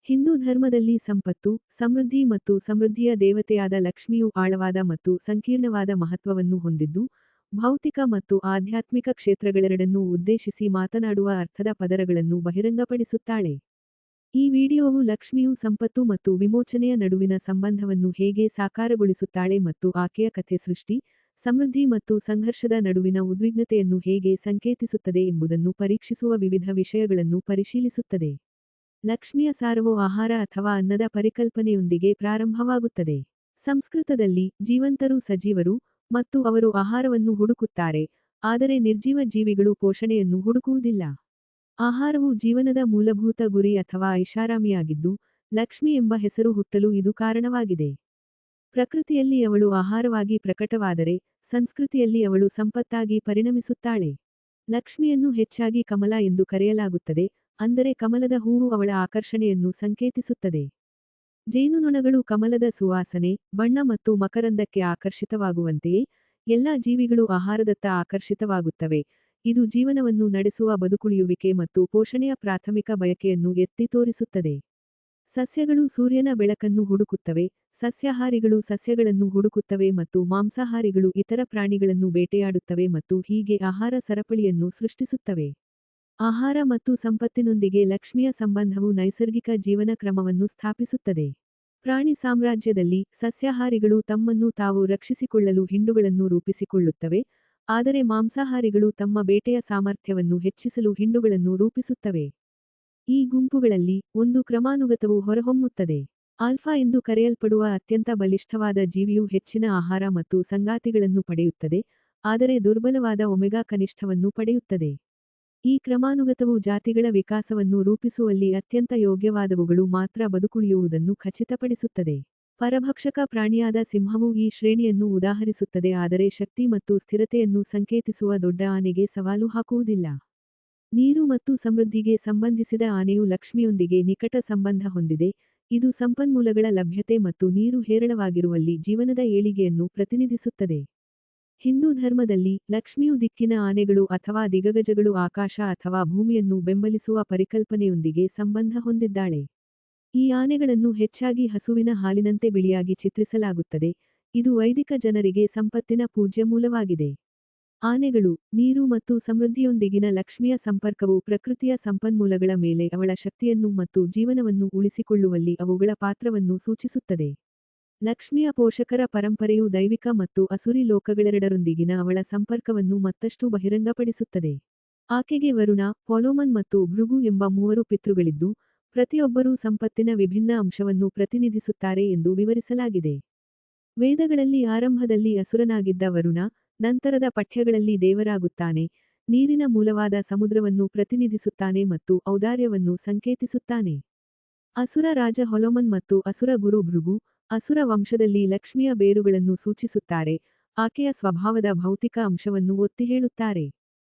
ಹಿಂದೂ ಧರ್ಮದಲ್ಲಿ ಸಂಪತ್ತು, ಸಮೃದ್ಧಿ ಮತ್ತು ಸಮೃದ್ಧಿಯ ದೇವತೆಯಾದ ಲಕ್ಷ್ಮಿಯು ಆಳವಾದ ಮತ್ತು ಸಂಕೀರ್ಣವಾದ ಮಹತ್ವವನ್ನು ಹೊಂದಿದ್ದು, ಭೌತಿಕ ಮತ್ತು ಆಧ್ಯಾತ್ಮಿಕ ಕ್ಷೇತ್ರಗಳೆರಡನ್ನೂ ಉದ್ದೇಶಿಸಿ ಮಾತನಾಡುವ ಅರ್ಥದ ಪದರಗಳನ್ನು ಬಹಿರಂಗಪಡಿಸುತ್ತಾಳೆ. ಈ ವಿಡಿಯೋವು ಲಕ್ಷ್ಮಿಯು ಸಂಪತ್ತು ಮತ್ತು ವಿಮೋಚನೆಯ ನಡುವಿನ ಸಂಬಂಧವನ್ನು ಹೇಗೆ ಸಾಕಾರಗೊಳಿಸುತ್ತಾಳೆ ಮತ್ತು ಆಕೆಯ ಕಥೆ ಸೃಷ್ಟಿ, ಸಮೃದ್ಧಿ ಮತ್ತು ಸಂಘರ್ಷದ ನಡುವಿನ ಉದ್ವಿಗ್ನತೆಯನ್ನು ಹೇಗೆ ಸಂಕೇತಿಸುತ್ತದೆ ಎಂಬುದನ್ನು ಪರೀಕ್ಷಿಸುವ ವಿವಿಧ ವಿಷಯಗಳನ್ನು ಪರಿಶೀಲಿಸುತ್ತದೆ. ಲಕ್ಷ್ಮಿಯ ಸಾರವು ಆಹಾರ ಅಥವಾ ಅನ್ನದ ಪರಿಕಲ್ಪನೆಯೊಂದಿಗೆ ಪ್ರಾರಂಭವಾಗುತ್ತದೆ. ಸಂಸ್ಕೃತದಲ್ಲಿ, ಜೀವಂತರು ಸಜೀವರು, ಮತ್ತು ಅವರು ಆಹಾರವನ್ನು ಹುಡುಕುತ್ತಾರೆ, ಆದರೆ ನಿರ್ಜೀವ ಜೀವಿಗಳು ಪೋಷಣೆಯನ್ನು ಹುಡುಕುವುದಿಲ್ಲ. ಆಹಾರವು ಜೀವನದ ಮೂಲಭೂತ ಗುರಿ ಅಥವಾ ಐಷಾರಾಮಿಯಾಗಿದ್ದು, ಲಕ್ಷ್ಮಿ ಎಂಬ ಹೆಸರು ಹುಟ್ಟಲು ಇದು ಕಾರಣವಾಗಿದೆ. ಪ್ರಕೃತಿಯಲ್ಲಿ ಅವಳು ಆಹಾರವಾಗಿ ಪ್ರಕಟವಾದರೆ, ಸಂಸ್ಕೃತಿಯಲ್ಲಿ ಅವಳು ಸಂಪತ್ತಾಗಿ ಪರಿಣಮಿಸುತ್ತಾಳೆ. ಲಕ್ಷ್ಮಿಯನ್ನು ಹೆಚ್ಚಾಗಿ ಕಮಲ ಎಂದು ಕರೆಯಲಾಗುತ್ತದೆ, ಅಂದರೆ ಕಮಲದ ಹೂವು ಅವಳ ಆಕರ್ಷಣೆಯನ್ನು ಸಂಕೇತಿಸುತ್ತದೆ. ಜೇನುನೊಣಗಳು ಕಮಲದ ಸುವಾಸನೆ, ಬಣ್ಣ ಮತ್ತು ಮಕರಂದಕ್ಕೆ ಆಕರ್ಷಿತವಾಗುವಂತೆಯೇ, ಎಲ್ಲಾ ಜೀವಿಗಳು ಆಹಾರದತ್ತ ಆಕರ್ಷಿತವಾಗುತ್ತವೆ. ಇದು ಜೀವನವನ್ನು ನಡೆಸುವ ಬದುಕುಳಿಯುವಿಕೆ ಮತ್ತು ಪೋಷಣೆಯ ಪ್ರಾಥಮಿಕ ಬಯಕೆಯನ್ನು ಎತ್ತಿ ತೋರಿಸುತ್ತದೆ. ಸಸ್ಯಗಳು ಸೂರ್ಯನ ಬೆಳಕನ್ನು ಹುಡುಕುತ್ತವೆ, ಸಸ್ಯಾಹಾರಿಗಳು ಸಸ್ಯಗಳನ್ನು ಹುಡುಕುತ್ತವೆ ಮತ್ತು ಮಾಂಸಾಹಾರಿಗಳು ಇತರ ಪ್ರಾಣಿಗಳನ್ನು ಬೇಟೆಯಾಡುತ್ತವೆ ಮತ್ತು ಹೀಗೆ ಆಹಾರ ಸರಪಳಿಯನ್ನು ಸೃಷ್ಟಿಸುತ್ತವೆ. ಆಹಾರ ಮತ್ತು ಸಂಪತ್ತಿನೊಂದಿಗೆ ಲಕ್ಷ್ಮಿಯ ಸಂಬಂಧವು ನೈಸರ್ಗಿಕ ಜೀವನ ಕ್ರಮವನ್ನು ಸ್ಥಾಪಿಸುತ್ತದೆ. ಪ್ರಾಣಿ ಸಾಮ್ರಾಜ್ಯದಲ್ಲಿ, ಸಸ್ಯಾಹಾರಿಗಳು ತಮ್ಮನ್ನು ತಾವು ರಕ್ಷಿಸಿಕೊಳ್ಳಲು ಹಿಂಡುಗಳನ್ನು ರೂಪಿಸಿಕೊಳ್ಳುತ್ತವೆ, ಆದರೆ ಮಾಂಸಾಹಾರಿಗಳು ತಮ್ಮ ಬೇಟೆಯ ಸಾಮರ್ಥ್ಯವನ್ನು ಹೆಚ್ಚಿಸಲು ಹಿಂಡುಗಳನ್ನು ರೂಪಿಸುತ್ತವೆ. ಈ ಗುಂಪುಗಳಲ್ಲಿ, ಒಂದು ಕ್ರಮಾನುಗತವು ಹೊರಹೊಮ್ಮುತ್ತದೆ. ಆಲ್ಫಾ ಎಂದು ಕರೆಯಲ್ಪಡುವ ಅತ್ಯಂತ ಬಲಿಷ್ಠವಾದ ಜೀವಿಯು ಹೆಚ್ಚಿನ ಆಹಾರ ಮತ್ತು ಸಂಗಾತಿಗಳನ್ನು ಪಡೆಯುತ್ತದೆ, ಆದರೆ ದುರ್ಬಲವಾದ ಒಮೆಗಾ ಕನಿಷ್ಠವನ್ನು ಪಡೆಯುತ್ತದೆ. ಈ ಕ್ರಮಾನುಗತವು ಜಾತಿಗಳ ವಿಕಾಸವನ್ನು ರೂಪಿಸುವಲ್ಲಿ ಅತ್ಯಂತ ಯೋಗ್ಯವಾದವುಗಳು ಮಾತ್ರ ಬದುಕುಳಿಯುವುದನ್ನು ಖಚಿತಪಡಿಸುತ್ತದೆ. ಪರಭಕ್ಷಕ ಪ್ರಾಣಿಯಾದ ಸಿಂಹವು ಈ ಶ್ರೇಣಿಯನ್ನು ಉದಾಹರಿಸುತ್ತದೆ, ಆದರೆ ಶಕ್ತಿ ಮತ್ತು ಸ್ಥಿರತೆಯನ್ನು ಸಂಕೇತಿಸುವ ದೊಡ್ಡ ಆನೆಗೆ ಸವಾಲು ಹಾಕುವುದಿಲ್ಲ. ನೀರು ಮತ್ತು ಸಮೃದ್ಧಿಗೆ ಸಂಬಂಧಿಸಿದ ಆನೆಯು ಲಕ್ಷ್ಮಿಯೊಂದಿಗೆ ನಿಕಟ ಸಂಬಂಧ ಹೊಂದಿದೆ, ಇದು ಸಂಪನ್ಮೂಲಗಳ ಲಭ್ಯತೆ ಮತ್ತು ನೀರು ಹೇರಳವಾಗಿರುವಲ್ಲಿ ಜೀವನದ ಏಳಿಗೆಯನ್ನು ಪ್ರತಿನಿಧಿಸುತ್ತದೆ. ಹಿಂದೂ ಧರ್ಮದಲ್ಲಿ, ಲಕ್ಷ್ಮಿಯು ದಿಕ್ಕಿನ ಆನೆಗಳು ಅಥವಾ ದಿಗಗಜಗಳು ಆಕಾಶ ಅಥವಾ ಭೂಮಿಯನ್ನು ಬೆಂಬಲಿಸುವ ಪರಿಕಲ್ಪನೆಯೊಂದಿಗೆ ಸಂಬಂಧ ಹೊಂದಿದ್ದಾಳೆ. ಈ ಆನೆಗಳನ್ನು ಹೆಚ್ಚಾಗಿ ಹಸುವಿನ ಹಾಲಿನಂತೆ ಬಿಳಿಯಾಗಿ ಚಿತ್ರಿಸಲಾಗುತ್ತದೆ, ಇದು ವೈದಿಕ ಜನರಿಗೆ ಸಂಪತ್ತಿನ ಪೂಜ್ಯ ಮೂಲವಾಗಿದೆ. ಆನೆಗಳು, ನೀರು ಮತ್ತು ಸಮೃದ್ಧಿಯೊಂದಿಗಿನ ಲಕ್ಷ್ಮಿಯ ಸಂಪರ್ಕವು ಪ್ರಕೃತಿಯ ಸಂಪನ್ಮೂಲಗಳ ಮೇಲೆ ಅವಳ ಶಕ್ತಿಯನ್ನು ಮತ್ತು ಜೀವನವನ್ನು ಉಳಿಸಿಕೊಳ್ಳುವಲ್ಲಿ ಅವುಗಳ ಪಾತ್ರವನ್ನು ಸೂಚಿಸುತ್ತದೆ. ಲಕ್ಷ್ಮಿಯ ಪೋಷಕರ ಪರಂಪರೆಯು ದೈವಿಕ ಮತ್ತು ಅಸುರಿ ಲೋಕಗಳೆರಡರೊಂದಿಗಿನ ಅವಳ ಸಂಪರ್ಕವನ್ನು ಮತ್ತಷ್ಟು ಬಹಿರಂಗಪಡಿಸುತ್ತದೆ. ಆಕೆಗೆ ವರುಣ, ಪೊಲೋಮನ್ ಮತ್ತು ಭೃಗು ಎಂಬ 3 ಪಿತೃಗಳಿದ್ದು, ಪ್ರತಿಯೊಬ್ಬರೂ ಸಂಪತ್ತಿನ ವಿಭಿನ್ನ ಅಂಶವನ್ನು ಪ್ರತಿನಿಧಿಸುತ್ತಾರೆ ಎಂದು ವಿವರಿಸಲಾಗಿದೆ. ವೇದಗಳಲ್ಲಿ ಆರಂಭದಲ್ಲಿ ಅಸುರನಾಗಿದ್ದ ವರುಣ, ನಂತರದ ಪಠ್ಯಗಳಲ್ಲಿ ದೇವರಾಗುತ್ತಾನೆ, ನೀರಿನ ಮೂಲವಾದ ಸಮುದ್ರವನ್ನು ಪ್ರತಿನಿಧಿಸುತ್ತಾನೆ ಮತ್ತು ಔದಾರ್ಯವನ್ನು ಸಂಕೇತಿಸುತ್ತಾನೆ. ಅಸುರ ರಾಜ ಹೊಲೋಮನ್ ಮತ್ತು ಅಸುರ ಗುರು ಭೃಗು, ಅಸುರ ವಂಶದಲ್ಲಿ ಲಕ್ಷ್ಮಿಯ ಬೇರುಗಳನ್ನು ಸೂಚಿಸುತ್ತಾರೆ, ಆಕೆಯ ಸ್ವಭಾವದ ಭೌತಿಕ ಅಂಶವನ್ನು ಒತ್ತಿ ಹೇಳುತ್ತಾರೆ.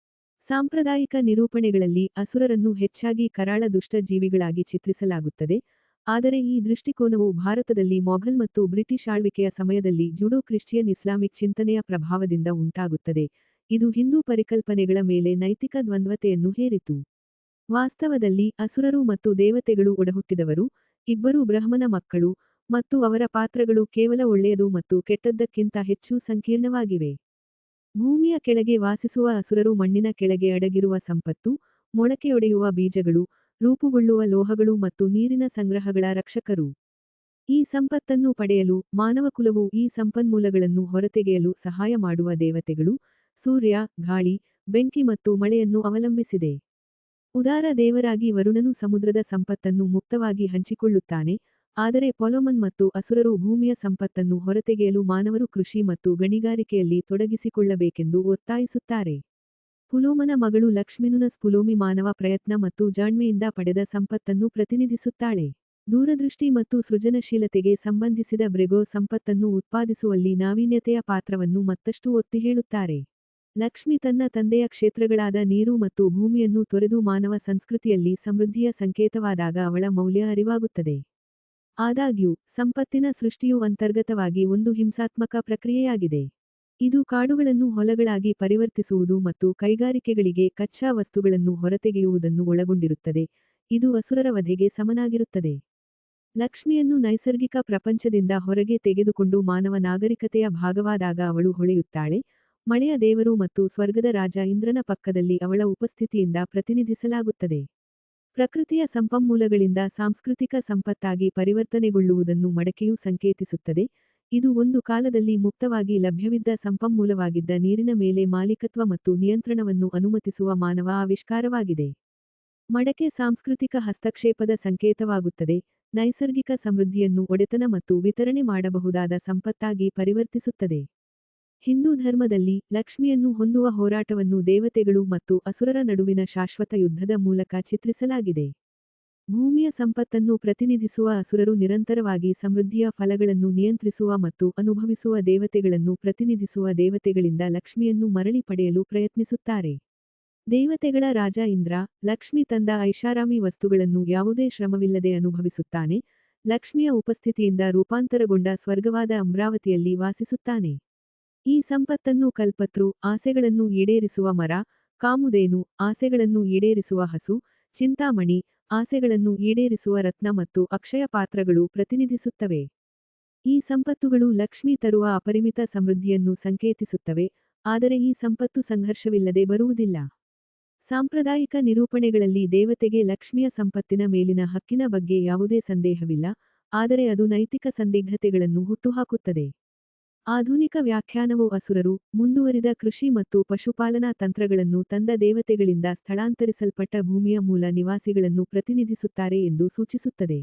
ಸಾಂಪ್ರದಾಯಿಕ ನಿರೂಪಣೆಗಳಲ್ಲಿ ಅಸುರರನ್ನು ಹೆಚ್ಚಾಗಿ ಕರಾಳ ದುಷ್ಟ ಜೀವಿಗಳಾಗಿ ಚಿತ್ರಿಸಲಾಗುತ್ತದೆ, ಆದರೆ ಈ ದೃಷ್ಟಿಕೋನವು ಭಾರತದಲ್ಲಿ ಮೊಘಲ್ ಮತ್ತು ಬ್ರಿಟಿಷ್ ಆಳ್ವಿಕೆಯ ಸಮಯದಲ್ಲಿ ಜುಡೋ ಕ್ರಿಶ್ಚಿಯನ್ ಇಸ್ಲಾಮಿಕ್ ಚಿಂತನೆಯ ಪ್ರಭಾವದಿಂದ ಉಂಟಾಗುತ್ತದೆ, ಇದು ಹಿಂದೂ ಪರಿಕಲ್ಪನೆಗಳ ಮೇಲೆ ನೈತಿಕ ದ್ವಂದ್ವತೆಯನ್ನು ಹೇರಿತು. ವಾಸ್ತವದಲ್ಲಿ, ಅಸುರರು ಮತ್ತು ದೇವತೆಗಳು ಒಡಹುಟ್ಟಿದವರು, ಇಬ್ಬರೂ ಬ್ರಹ್ಮನ ಮಕ್ಕಳು, ಮತ್ತು ಅವರ ಪಾತ್ರಗಳು ಕೇವಲ ಒಳ್ಳೆಯದು ಮತ್ತು ಕೆಟ್ಟದ್ದಕ್ಕಿಂತ ಹೆಚ್ಚು ಸಂಕೀರ್ಣವಾಗಿವೆ. ಭೂಮಿಯ ಕೆಳಗೆ ವಾಸಿಸುವ ಅಸುರರು ಮಣ್ಣಿನ ಕೆಳಗೆ ಅಡಗಿರುವ ಸಂಪತ್ತು, ಮೊಳಕೆಯೊಡೆಯುವ ಬೀಜಗಳು, ರೂಪುಗೊಳ್ಳುವ ಲೋಹಗಳು ಮತ್ತು ನೀರಿನ ಸಂಗ್ರಹಗಳ ರಕ್ಷಕರು. ಈ ಸಂಪತ್ತನ್ನು ಪಡೆಯಲು, ಮಾನವಕುಲವು ಈ ಸಂಪನ್ಮೂಲಗಳನ್ನು ಹೊರತೆಗೆಯಲು ಸಹಾಯ ಮಾಡುವ ದೇವತೆಗಳು, ಸೂರ್ಯ, ಗಾಳಿ, ಬೆಂಕಿ ಮತ್ತು ಮಳೆಯನ್ನು ಅವಲಂಬಿಸಿದೆ. ಉದಾರ ದೇವರಾಗಿ ವರುಣನು ಸಮುದ್ರದ ಸಂಪತ್ತನ್ನು ಮುಕ್ತವಾಗಿ ಹಂಚಿಕೊಳ್ಳುತ್ತಾನೆ, ಆದರೆ ಪೊಲೋಮನ್ ಮತ್ತು ಅಸುರರು ಭೂಮಿಯ ಸಂಪತ್ತನ್ನು ಹೊರತೆಗೆಯಲು ಮಾನವರು ಕೃಷಿ ಮತ್ತು ಗಣಿಗಾರಿಕೆಯಲ್ಲಿ ತೊಡಗಿಸಿಕೊಳ್ಳಬೇಕೆಂದು ಒತ್ತಾಯಿಸುತ್ತಾರೆ. ಪುಲೋಮನ ಮಗಳು ಲಕ್ಷ್ಮಿನುನಸ್ ಪುಲೋಮಿ ಮಾನವ ಪ್ರಯತ್ನ ಮತ್ತು ಜಾಣ್ಮೆಯಿಂದ ಪಡೆದ ಸಂಪತ್ತನ್ನು ಪ್ರತಿನಿಧಿಸುತ್ತಾಳೆ. ದೂರದೃಷ್ಟಿ ಮತ್ತು ಸೃಜನಶೀಲತೆಗೆ ಸಂಬಂಧಿಸಿದ ಬ್ರೆಗೋ ಸಂಪತ್ತನ್ನು ಉತ್ಪಾದಿಸುವಲ್ಲಿ ನಾವೀನ್ಯತೆಯ ಪಾತ್ರವನ್ನು ಮತ್ತಷ್ಟು ಒತ್ತಿ ಹೇಳುತ್ತಾರೆ. ಲಕ್ಷ್ಮಿ ತನ್ನ ತಂದೆಯ ಕ್ಷೇತ್ರಗಳಾದ ನೀರು ಮತ್ತು ಭೂಮಿಯನ್ನು ತೊರೆದು ಮಾನವ ಸಂಸ್ಕೃತಿಯಲ್ಲಿ ಸಮೃದ್ಧಿಯ ಸಂಕೇತವಾದಾಗ ಅವಳ ಮೌಲ್ಯ ಅರಿವಾಗುತ್ತದೆ. ಆದಾಗ್ಯೂ, ಸಂಪತ್ತಿನ ಸೃಷ್ಟಿಯು ಅಂತರ್ಗತವಾಗಿ ಒಂದು ಹಿಂಸಾತ್ಮಕ ಪ್ರಕ್ರಿಯೆಯಾಗಿದೆ. ಇದು ಕಾಡುಗಳನ್ನು ಹೊಲಗಳಾಗಿ ಪರಿವರ್ತಿಸುವುದು ಮತ್ತು ಕೈಗಾರಿಕೆಗಳಿಗೆ ಕಚ್ಚಾ ವಸ್ತುಗಳನ್ನು ಹೊರತೆಗೆಯುವುದನ್ನು ಒಳಗೊಂಡಿರುತ್ತದೆ, ಇದು ಅಸುರರ ವಧೆಗೆ ಸಮನಾಗಿರುತ್ತದೆ. ಲಕ್ಷ್ಮಿಯನ್ನು ನೈಸರ್ಗಿಕ ಪ್ರಪಂಚದಿಂದ ಹೊರಗೆ ತೆಗೆದುಕೊಂಡು ಮಾನವ ನಾಗರಿಕತೆಯ ಭಾಗವಾದಾಗ ಅವಳು ಹೊಳೆಯುತ್ತಾಳೆ. ಮಳೆಯ ದೇವರು ಮತ್ತು ಸ್ವರ್ಗದ ರಾಜ ಇಂದ್ರನ ಪಕ್ಕದಲ್ಲಿ ಅವಳ ಉಪಸ್ಥಿತಿಯಿಂದ ಪ್ರತಿನಿಧಿಸಲಾಗುತ್ತದೆ. ಪ್ರಕೃತಿಯ ಸಂಪನ್ಮೂಲಗಳಿಂದ ಸಾಂಸ್ಕೃತಿಕ ಸಂಪತ್ತಾಗಿ ಪರಿವರ್ತನೆಗೊಳ್ಳುವುದನ್ನು ಮಡಕೆಯು ಸಂಕೇತಿಸುತ್ತದೆ. ಇದು ಒಂದು ಕಾಲದಲ್ಲಿ ಮುಕ್ತವಾಗಿ ಲಭ್ಯವಿದ್ದ ಸಂಪನ್ಮೂಲವಾಗಿದ್ದ ನೀರಿನ ಮೇಲೆ ಮಾಲೀಕತ್ವ ಮತ್ತು ನಿಯಂತ್ರಣವನ್ನು ಅನುಮತಿಸುವ ಮಾನವ ಆವಿಷ್ಕಾರವಾಗಿದೆ. ಮಡಕೆ ಸಾಂಸ್ಕೃತಿಕ ಹಸ್ತಕ್ಷೇಪದ ಸಂಕೇತವಾಗುತ್ತದೆ. ನೈಸರ್ಗಿಕ ಸಮೃದ್ಧಿಯನ್ನು ಒಡೆತನ ಮತ್ತು ವಿತರಣೆ ಮಾಡಬಹುದಾದ ಸಂಪತ್ತಾಗಿ ಪರಿವರ್ತಿಸುತ್ತದೆ. ಹಿಂದೂ ಧರ್ಮದಲ್ಲಿ, ಲಕ್ಷ್ಮಿಯನ್ನು ಹೊಂದುವ ಹೋರಾಟವನ್ನು ದೇವತೆಗಳು ಮತ್ತು ಅಸುರರ ನಡುವಿನ ಶಾಶ್ವತ ಯುದ್ಧದ ಮೂಲಕ ಚಿತ್ರಿಸಲಾಗಿದೆ. ಭೂಮಿಯ ಸಂಪತ್ತನ್ನು ಪ್ರತಿನಿಧಿಸುವ ಅಸುರರು ನಿರಂತರವಾಗಿ ಸಮೃದ್ಧಿಯ ಫಲಗಳನ್ನು ನಿಯಂತ್ರಿಸುವ ಮತ್ತು ಅನುಭವಿಸುವ ದೇವತೆಗಳನ್ನು ಪ್ರತಿನಿಧಿಸುವ ದೇವತೆಗಳಿಂದ ಲಕ್ಷ್ಮಿಯನ್ನು ಮರಳಿ ಪಡೆಯಲು ಪ್ರಯತ್ನಿಸುತ್ತಾರೆ. ದೇವತೆಗಳ ರಾಜ ಇಂದ್ರ, ಲಕ್ಷ್ಮಿ ತಂದ ಐಷಾರಾಮಿ ವಸ್ತುಗಳನ್ನು ಯಾವುದೇ ಶ್ರಮವಿಲ್ಲದೆ ಅನುಭವಿಸುತ್ತಾನೆ. ಲಕ್ಷ್ಮಿಯ ಉಪಸ್ಥಿತಿಯಿಂದ ರೂಪಾಂತರಗೊಂಡ ಸ್ವರ್ಗವಾದ ಅಮರಾವತಿಯಲ್ಲಿ ವಾಸಿಸುತ್ತಾನೆ. ಈ ಸಂಪತ್ತನ್ನು ಕಲ್ಪತೃ, ಆಸೆಗಳನ್ನು ಈಡೇರಿಸುವ ಮರ, ಕಾಮುದೇನು, ಆಸೆಗಳನ್ನು ಈಡೇರಿಸುವ ಹಸು, ಚಿಂತಾಮಣಿ, ಆಸೆಗಳನ್ನು ಈಡೇರಿಸುವ ರತ್ನ ಮತ್ತು ಅಕ್ಷಯ ಪಾತ್ರಗಳು ಪ್ರತಿನಿಧಿಸುತ್ತವೆ. ಈ ಸಂಪತ್ತುಗಳು ಲಕ್ಷ್ಮಿ ತರುವ ಅಪರಿಮಿತ ಸಮೃದ್ಧಿಯನ್ನು ಸಂಕೇತಿಸುತ್ತವೆ, ಆದರೆ ಈ ಸಂಪತ್ತು ಸಂಘರ್ಷವಿಲ್ಲದೆ ಬರುವುದಿಲ್ಲ. ಸಾಂಪ್ರದಾಯಿಕ ನಿರೂಪಣೆಗಳಲ್ಲಿ ದೇವತೆಗೆ ಲಕ್ಷ್ಮಿಯ ಸಂಪತ್ತಿನ ಮೇಲಿನ ಹಕ್ಕಿನ ಬಗ್ಗೆ ಯಾವುದೇ ಸಂದೇಹವಿಲ್ಲ, ಆದರೆ ಅದು ನೈತಿಕ ಸಂದಿಗ್ಧತೆಗಳನ್ನು ಹುಟ್ಟುಹಾಕುತ್ತದೆ. ಆಧುನಿಕ ವ್ಯಾಖ್ಯಾನವು ಅಸುರರು, ಮುಂದುವರಿದ ಕೃಷಿ ಮತ್ತು ಪಶುಪಾಲನಾ ತಂತ್ರಗಳನ್ನು ತಂದ ದೇವತೆಗಳಿಂದ ಸ್ಥಳಾಂತರಿಸಲ್ಪಟ್ಟ ಭೂಮಿಯ ಮೂಲ ನಿವಾಸಿಗಳನ್ನು ಪ್ರತಿನಿಧಿಸುತ್ತಾರೆ ಎಂದು ಸೂಚಿಸುತ್ತದೆ.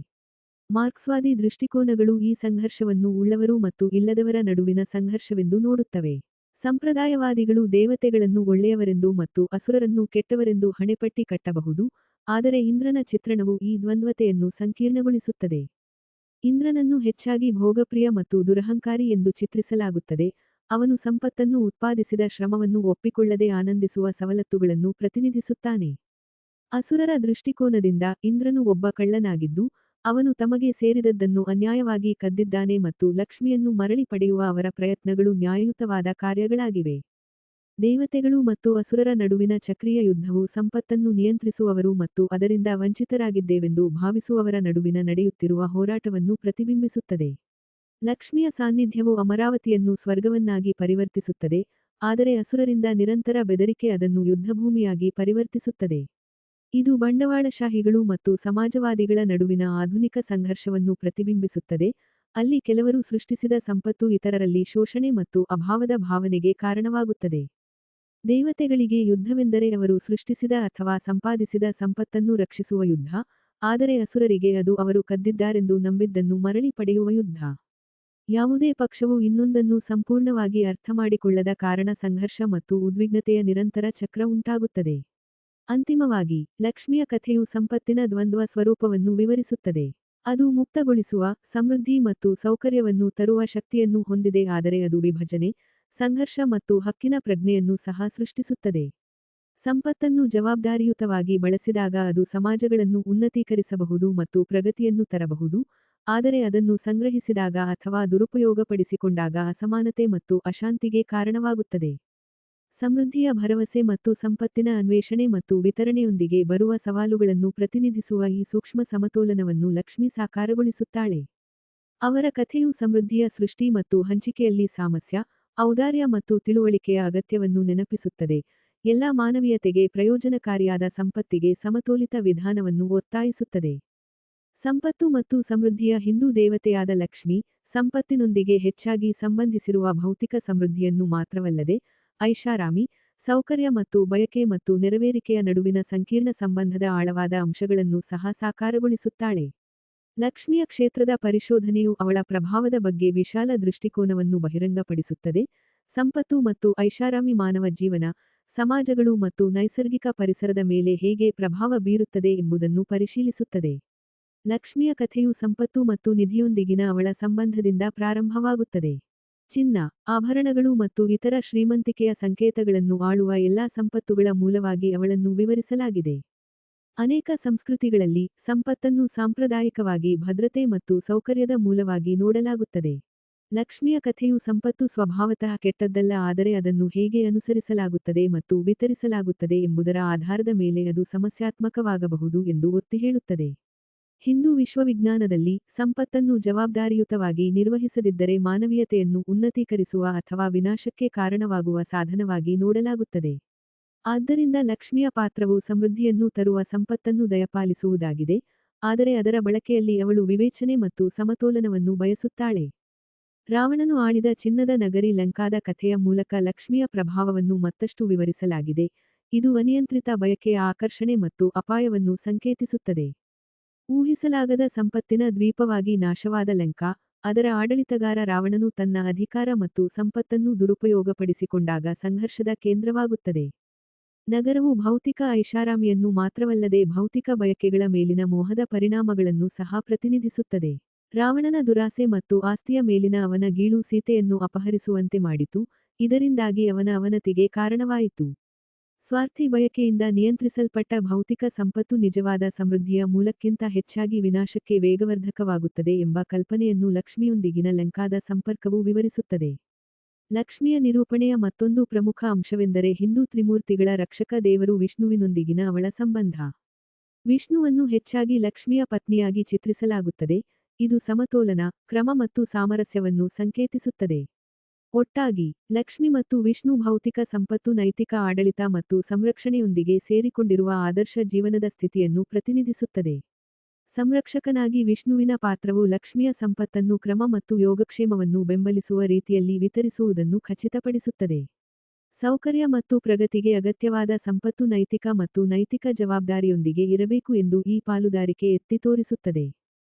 ಮಾರ್ಕ್ಸ್ವಾದಿ ದೃಷ್ಟಿಕೋನಗಳು ಈ ಸಂಘರ್ಷವನ್ನು ಉಳ್ಳವರು ಮತ್ತು ಇಲ್ಲದವರ ನಡುವಿನ ಸಂಘರ್ಷವೆಂದು ನೋಡುತ್ತವೆ. ಸಂಪ್ರದಾಯವಾದಿಗಳು ದೇವತೆಗಳನ್ನು ಒಳ್ಳೆಯವರೆಂದು ಮತ್ತು ಅಸುರರನ್ನು ಕೆಟ್ಟವರೆಂದು ಹಣೆಪಟ್ಟಿ ಕಟ್ಟಬಹುದು, ಆದರೆ ಇಂದ್ರನ ಚಿತ್ರಣವು ಈ ದ್ವಂದ್ವತೆಯನ್ನು ಸಂಕೀರ್ಣಗೊಳಿಸುತ್ತದೆ. ಇಂದ್ರನನ್ನು ಹೆಚ್ಚಾಗಿ ಭೋಗಪ್ರಿಯ ಮತ್ತು ದುರಹಂಕಾರಿ ಎಂದು ಚಿತ್ರಿಸಲಾಗುತ್ತದೆ. ಅವನು ಸಂಪತ್ತನ್ನು ಉತ್ಪಾದಿಸಿದ ಶ್ರಮವನ್ನು ಒಪ್ಪಿಕೊಳ್ಳದೆ ಆನಂದಿಸುವ ಸವಲತ್ತುಗಳನ್ನು ಪ್ರತಿನಿಧಿಸುತ್ತಾನೆ. ಅಸುರರ ದೃಷ್ಟಿಕೋನದಿಂದ, ಇಂದ್ರನು ಒಬ್ಬ ಕಳ್ಳನಾಗಿದ್ದು, ಅವನು ತಮಗೆ ಸೇರಿದದ್ದನ್ನು ಅನ್ಯಾಯವಾಗಿ ಕದ್ದಿದ್ದಾನೆ ಮತ್ತು ಲಕ್ಷ್ಮಿಯನ್ನು ಮರಳಿ ಪಡೆಯುವ ಅವರ ಪ್ರಯತ್ನಗಳು ನ್ಯಾಯಯುತವಾದ ಕಾರ್ಯಗಳಾಗಿವೆ. ದೇವತೆಗಳು ಮತ್ತು ಅಸುರರ ನಡುವಿನ ಚಕ್ರೀಯ ಯುದ್ಧವು ಸಂಪತ್ತನ್ನು ನಿಯಂತ್ರಿಸುವವರು ಮತ್ತು ಅದರಿಂದ ವಂಚಿತರಾಗಿದ್ದೇವೆಂದು ಭಾವಿಸುವವರ ನಡುವಿನ ನಡೆಯುತ್ತಿರುವ ಹೋರಾಟವನ್ನು ಪ್ರತಿಬಿಂಬಿಸುತ್ತದೆ. ಲಕ್ಷ್ಮಿಯ ಸಾನ್ನಿಧ್ಯವು ಅಮರಾವತಿಯನ್ನು ಸ್ವರ್ಗವನ್ನಾಗಿ ಪರಿವರ್ತಿಸುತ್ತದೆ, ಆದರೆ ಅಸುರರಿಂದ ನಿರಂತರ ಬೆದರಿಕೆ ಅದನ್ನು ಯುದ್ಧಭೂಮಿಯಾಗಿ ಪರಿವರ್ತಿಸುತ್ತದೆ. ಇದು ಬಂಡವಾಳಶಾಹಿಗಳು ಮತ್ತು ಸಮಾಜವಾದಿಗಳ ನಡುವಿನ ಆಧುನಿಕ ಸಂಘರ್ಷವನ್ನು ಪ್ರತಿಬಿಂಬಿಸುತ್ತದೆ, ಅಲ್ಲಿ ಕೆಲವರು ಸೃಷ್ಟಿಸಿದ ಸಂಪತ್ತು ಇತರರಲ್ಲಿ ಶೋಷಣೆ ಮತ್ತು ಅಭಾವದ ಭಾವನೆಗೆ ಕಾರಣವಾಗುತ್ತದೆ. ದೇವತೆಗಳಿಗೆ ಯುದ್ಧವೆಂದರೆ ಅವರು ಸೃಷ್ಟಿಸಿದ ಅಥವಾ ಸಂಪಾದಿಸಿದ ಸಂಪತ್ತನ್ನು ರಕ್ಷಿಸುವ ಯುದ್ಧ, ಆದರೆ ಅಸುರರಿಗೆ ಅದು ಅವರು ಕದ್ದಿದ್ದಾರೆಂದು ನಂಬಿದ್ದನ್ನು ಮರಳಿ ಪಡೆಯುವ ಯುದ್ಧ. ಯಾವುದೇ ಪಕ್ಷವು ಇನ್ನೊಂದನ್ನು ಸಂಪೂರ್ಣವಾಗಿ ಅರ್ಥಮಾಡಿಕೊಳ್ಳದ ಕಾರಣ ಸಂಘರ್ಷ ಮತ್ತು ಉದ್ವಿಗ್ನತೆಯ ನಿರಂತರ ಚಕ್ರ ಉಂಟಾಗುತ್ತದೆ. ಅಂತಿಮವಾಗಿ, ಲಕ್ಷ್ಮಿಯ ಕಥೆಯು ಸಂಪತ್ತಿನ ದ್ವಂದ್ವ ಸ್ವರೂಪವನ್ನು ವಿವರಿಸುತ್ತದೆ. ಅದು ಮುಕ್ತಗೊಳಿಸುವ, ಸಮೃದ್ಧಿ ಮತ್ತು ಸೌಕರ್ಯವನ್ನು ತರುವ ಶಕ್ತಿಯನ್ನು ಹೊಂದಿದೆ, ಆದರೆ ಅದು ವಿಭಜನೆ, ಸಂಘರ್ಷ ಮತ್ತು ಹಕ್ಕಿನ ಪ್ರಜ್ಞೆಯನ್ನು ಸಹ ಸೃಷ್ಟಿಸುತ್ತದೆ. ಸಂಪತ್ತನ್ನು ಜವಾಬ್ದಾರಿಯುತವಾಗಿ ಬಳಸಿದಾಗ ಅದು ಸಮಾಜಗಳನ್ನು ಉನ್ನತೀಕರಿಸಬಹುದು ಮತ್ತು ಪ್ರಗತಿಯನ್ನು ತರಬಹುದು, ಆದರೆ ಅದನ್ನು ಸಂಗ್ರಹಿಸಿದಾಗ ಅಥವಾ ದುರುಪಯೋಗಪಡಿಸಿಕೊಂಡಾಗ ಅಸಮಾನತೆ ಮತ್ತು ಅಶಾಂತಿಗೆ ಕಾರಣವಾಗುತ್ತದೆ. ಸಮೃದ್ಧಿಯ ಭರವಸೆ ಮತ್ತು ಸಂಪತ್ತಿನ ಅನ್ವೇಷಣೆ ಮತ್ತು ವಿತರಣೆಯೊಂದಿಗೆ ಬರುವ ಸವಾಲುಗಳನ್ನು ಪ್ರತಿನಿಧಿಸುವ ಈ ಸೂಕ್ಷ್ಮ ಸಮತೋಲನವನ್ನು ಲಕ್ಷ್ಮಿ ಸಾಕಾರಗೊಳಿಸುತ್ತಾಳೆ. ಅವರ ಕಥೆಯು ಸಮೃದ್ಧಿಯ ಸೃಷ್ಟಿ ಮತ್ತು ಹಂಚಿಕೆಯಲ್ಲಿ ಸಾಮರಸ್ಯ, ಔದಾರ್ಯ ಮತ್ತು ತಿಳುವಳಿಕೆಯ ಅಗತ್ಯವನ್ನು ನೆನಪಿಸುತ್ತದೆ, ಎಲ್ಲಾ ಮಾನವೀಯತೆಗೆ ಪ್ರಯೋಜನಕಾರಿಯಾದ ಸಂಪತ್ತಿಗೆ ಸಮತೋಲಿತ ವಿಧಾನವನ್ನು ಒತ್ತಾಯಿಸುತ್ತದೆ. ಸಂಪತ್ತು ಮತ್ತು ಸಮೃದ್ಧಿಯ ಹಿಂದೂ ದೇವತೆಯಾದ ಲಕ್ಷ್ಮಿ, ಸಂಪತ್ತಿನೊಂದಿಗೆ ಹೆಚ್ಚಾಗಿ ಸಂಬಂಧಿಸಿರುವ ಭೌತಿಕ ಸಮೃದ್ಧಿಯನ್ನು ಮಾತ್ರವಲ್ಲದೆ, ಐಷಾರಾಮಿ, ಸೌಕರ್ಯ ಮತ್ತು ಬಯಕೆ ಮತ್ತು ನೆರವೇರಿಕೆಯ ನಡುವಿನ ಸಂಕೀರ್ಣ ಸಂಬಂಧದ ಆಳವಾದ ಅಂಶಗಳನ್ನು ಸಹ ಸಾಕಾರಗೊಳಿಸುತ್ತಾಳೆ. ಲಕ್ಷ್ಮಿಯ ಕ್ಷೇತ್ರದ ಪರಿಶೋಧನೆಯು ಅವಳ ಪ್ರಭಾವದ ಬಗ್ಗೆ ವಿಶಾಲ ದೃಷ್ಟಿಕೋನವನ್ನು ಬಹಿರಂಗಪಡಿಸುತ್ತದೆ, ಸಂಪತ್ತು ಮತ್ತು ಐಷಾರಾಮಿ ಮಾನವ ಜೀವನ, ಸಮಾಜಗಳು ಮತ್ತು ನೈಸರ್ಗಿಕ ಪರಿಸರದ ಮೇಲೆ ಹೇಗೆ ಪ್ರಭಾವ ಬೀರುತ್ತದೆ ಎಂಬುದನ್ನು ಪರಿಶೀಲಿಸುತ್ತದೆ. ಲಕ್ಷ್ಮಿಯ ಕಥೆಯು ಸಂಪತ್ತು ಮತ್ತು ನಿಧಿಯೊಂದಿಗಿನ ಅವಳ ಸಂಬಂಧದಿಂದ ಪ್ರಾರಂಭವಾಗುತ್ತದೆ. ಚಿನ್ನ, ಆಭರಣಗಳು ಮತ್ತು ಇತರ ಶ್ರೀಮಂತಿಕೆಯ ಸಂಕೇತಗಳನ್ನು ಆಳುವ ಎಲ್ಲಾ ಸಂಪತ್ತುಗಳ ಮೂಲವಾಗಿ ಅವಳನ್ನು ವಿವರಿಸಲಾಗಿದೆ. ಅನೇಕ ಸಂಸ್ಕೃತಿಗಳಲ್ಲಿ, ಸಂಪತ್ತನ್ನು ಸಾಂಪ್ರದಾಯಿಕವಾಗಿ ಭದ್ರತೆ ಮತ್ತು ಸೌಕರ್ಯದ ಮೂಲವಾಗಿ ನೋಡಲಾಗುತ್ತದೆ. ಲಕ್ಷ್ಮಿಯ ಕಥೆಯು ಸಂಪತ್ತು ಸ್ವಭಾವತಃ ಕೆಟ್ಟದ್ದಲ್ಲ, ಆದರೆ ಅದನ್ನು ಹೇಗೆ ಅನುಸರಿಸಲಾಗುತ್ತದೆ ಮತ್ತು ವಿತರಿಸಲಾಗುತ್ತದೆ ಎಂಬುದರ ಆಧಾರದ ಮೇಲೆ ಅದು ಸಮಸ್ಯಾತ್ಮಕವಾಗಬಹುದು ಎಂದು ಒತ್ತಿ ಹೇಳುತ್ತದೆ. ಹಿಂದೂ ವಿಶ್ವವಿಜ್ಞಾನದಲ್ಲಿ ಸಂಪತ್ತನ್ನು ಜವಾಬ್ದಾರಿಯುತವಾಗಿ ನಿರ್ವಹಿಸದಿದ್ದರೆ ಮಾನವೀಯತೆಯನ್ನು ಉನ್ನತೀಕರಿಸುವ ಅಥವಾ ವಿನಾಶಕ್ಕೆ ಕಾರಣವಾಗುವ ಸಾಧನವಾಗಿ ನೋಡಲಾಗುತ್ತದೆ. ಆದ್ದರಿಂದ ಲಕ್ಷ್ಮಿಯ ಪಾತ್ರವು ಸಮೃದ್ಧಿಯನ್ನು ತರುವ ಸಂಪತ್ತನ್ನು ದಯಪಾಲಿಸುವುದಾಗಿದೆ, ಆದರೆ ಅದರ ಬಳಕೆಯಲ್ಲಿ ಅವಳು ವಿವೇಚನೆ ಮತ್ತು ಸಮತೋಲನವನ್ನು ಬಯಸುತ್ತಾಳೆ. ರಾವಣನು ಆಳಿದ ಚಿನ್ನದ ನಗರಿ ಲಂಕಾದ ಕಥೆಯ ಮೂಲಕ ಲಕ್ಷ್ಮಿಯ ಪ್ರಭಾವವನ್ನು ಮತ್ತಷ್ಟು ವಿವರಿಸಲಾಗಿದೆ, ಇದು ಅನಿಯಂತ್ರಿತ ಬಯಕೆಯ ಆಕರ್ಷಣೆ ಮತ್ತು ಅಪಾಯವನ್ನು ಸಂಕೇತಿಸುತ್ತದೆ. ಊಹಿಸಲಾಗದ ಸಂಪತ್ತಿನ ದ್ವೀಪವಾಗಿ ನಾಶವಾದ ಲಂಕಾ, ಅದರ ಆಡಳಿತಗಾರ ರಾವಣನು ತನ್ನ ಅಧಿಕಾರ ಮತ್ತು ಸಂಪತ್ತನ್ನು ದುರುಪಯೋಗಪಡಿಸಿಕೊಂಡಾಗ ಸಂಘರ್ಷದ ಕೇಂದ್ರವಾಗುತ್ತದೆ. ನಗರವು ಭೌತಿಕ ಐಷಾರಾಮಿಯನ್ನು ಮಾತ್ರವಲ್ಲದೆ ಭೌತಿಕ ಬಯಕೆಗಳ ಮೇಲಿನ ಮೋಹದ ಪರಿಣಾಮಗಳನ್ನು ಸಹ ಪ್ರತಿನಿಧಿಸುತ್ತದೆ. ರಾವಣನ ದುರಾಸೆ ಮತ್ತು ಆಸ್ತಿಯ ಮೇಲಿನ ಅವನ ಗೀಳು ಸೀತೆಯನ್ನು ಅಪಹರಿಸುವಂತೆ ಮಾಡಿತು, ಇದರಿಂದಾಗಿ ಅವನ ಅವನತಿಗೆ ಕಾರಣವಾಯಿತು. ಸ್ವಾರ್ಥಿ ಬಯಕೆಯಿಂದ ನಿಯಂತ್ರಿಸಲ್ಪಟ್ಟ ಭೌತಿಕ ಸಂಪತ್ತು ನಿಜವಾದ ಸಮೃದ್ಧಿಯ ಮೂಲಕ್ಕಿಂತ ಹೆಚ್ಚಾಗಿ ವಿನಾಶಕ್ಕೆ ವೇಗವರ್ಧಕವಾಗುತ್ತದೆ ಎಂಬ ಕಲ್ಪನೆಯನ್ನು ಲಕ್ಷ್ಮಿಯೊಂದಿಗಿನ ಲಂಕಾದ ಸಂಪರ್ಕವು ವಿವರಿಸುತ್ತದೆ. ಲಕ್ಷ್ಮಿಯ ನಿರೂಪಣೆಯ ಮತ್ತೊಂದು ಪ್ರಮುಖ ಅಂಶವೆಂದರೆ ಹಿಂದೂ ತ್ರಿಮೂರ್ತಿಗಳ ರಕ್ಷಕ ದೇವರು ವಿಷ್ಣುವಿನೊಂದಿಗಿನ ಅವಳ ಸಂಬಂಧ. ವಿಷ್ಣುವನ್ನು ಹೆಚ್ಚಾಗಿ ಲಕ್ಷ್ಮಿಯ ಪತ್ನಿಯಾಗಿ ಚಿತ್ರಿಸಲಾಗುತ್ತದೆ, ಇದು ಸಮತೋಲನ, ಕ್ರಮ ಮತ್ತು ಸಾಮರಸ್ಯವನ್ನು ಸಂಕೇತಿಸುತ್ತದೆ. ಒಟ್ಟಾಗಿ, ಲಕ್ಷ್ಮಿ ಮತ್ತು ವಿಷ್ಣು ಭೌತಿಕ ಸಂಪತ್ತು, ನೈತಿಕ ಆಡಳಿತ ಮತ್ತು ಸಂರಕ್ಷಣೆಯೊಂದಿಗೆ ಸೇರಿಕೊಂಡಿರುವ ಆದರ್ಶ ಜೀವನದ ಸ್ಥಿತಿಯನ್ನು ಪ್ರತಿನಿಧಿಸುತ್ತದೆ. ಸಂರಕ್ಷಕನಾಗಿ ವಿಷ್ಣುವಿನ ಪಾತ್ರವು ಲಕ್ಷ್ಮಿಯ ಸಂಪತ್ತನ್ನು ಕ್ರಮ ಮತ್ತು ಯೋಗಕ್ಷೇಮವನ್ನು ಬೆಂಬಲಿಸುವ ರೀತಿಯಲ್ಲಿ ವಿತರಿಸುವುದನ್ನು ಖಚಿತಪಡಿಸುತ್ತದೆ. ಸೌಕರ್ಯ ಮತ್ತು ಪ್ರಗತಿಗೆ ಅಗತ್ಯವಾದ ಸಂಪತ್ತು ನೈತಿಕ ಮತ್ತು ನೈತಿಕ ಜವಾಬ್ದಾರಿಯೊಂದಿಗೆ ಇರಬೇಕು ಎಂದು ಈ ಪಾಲುದಾರಿಕೆ ಎತ್ತಿ ತೋರಿಸುತ್ತದೆ.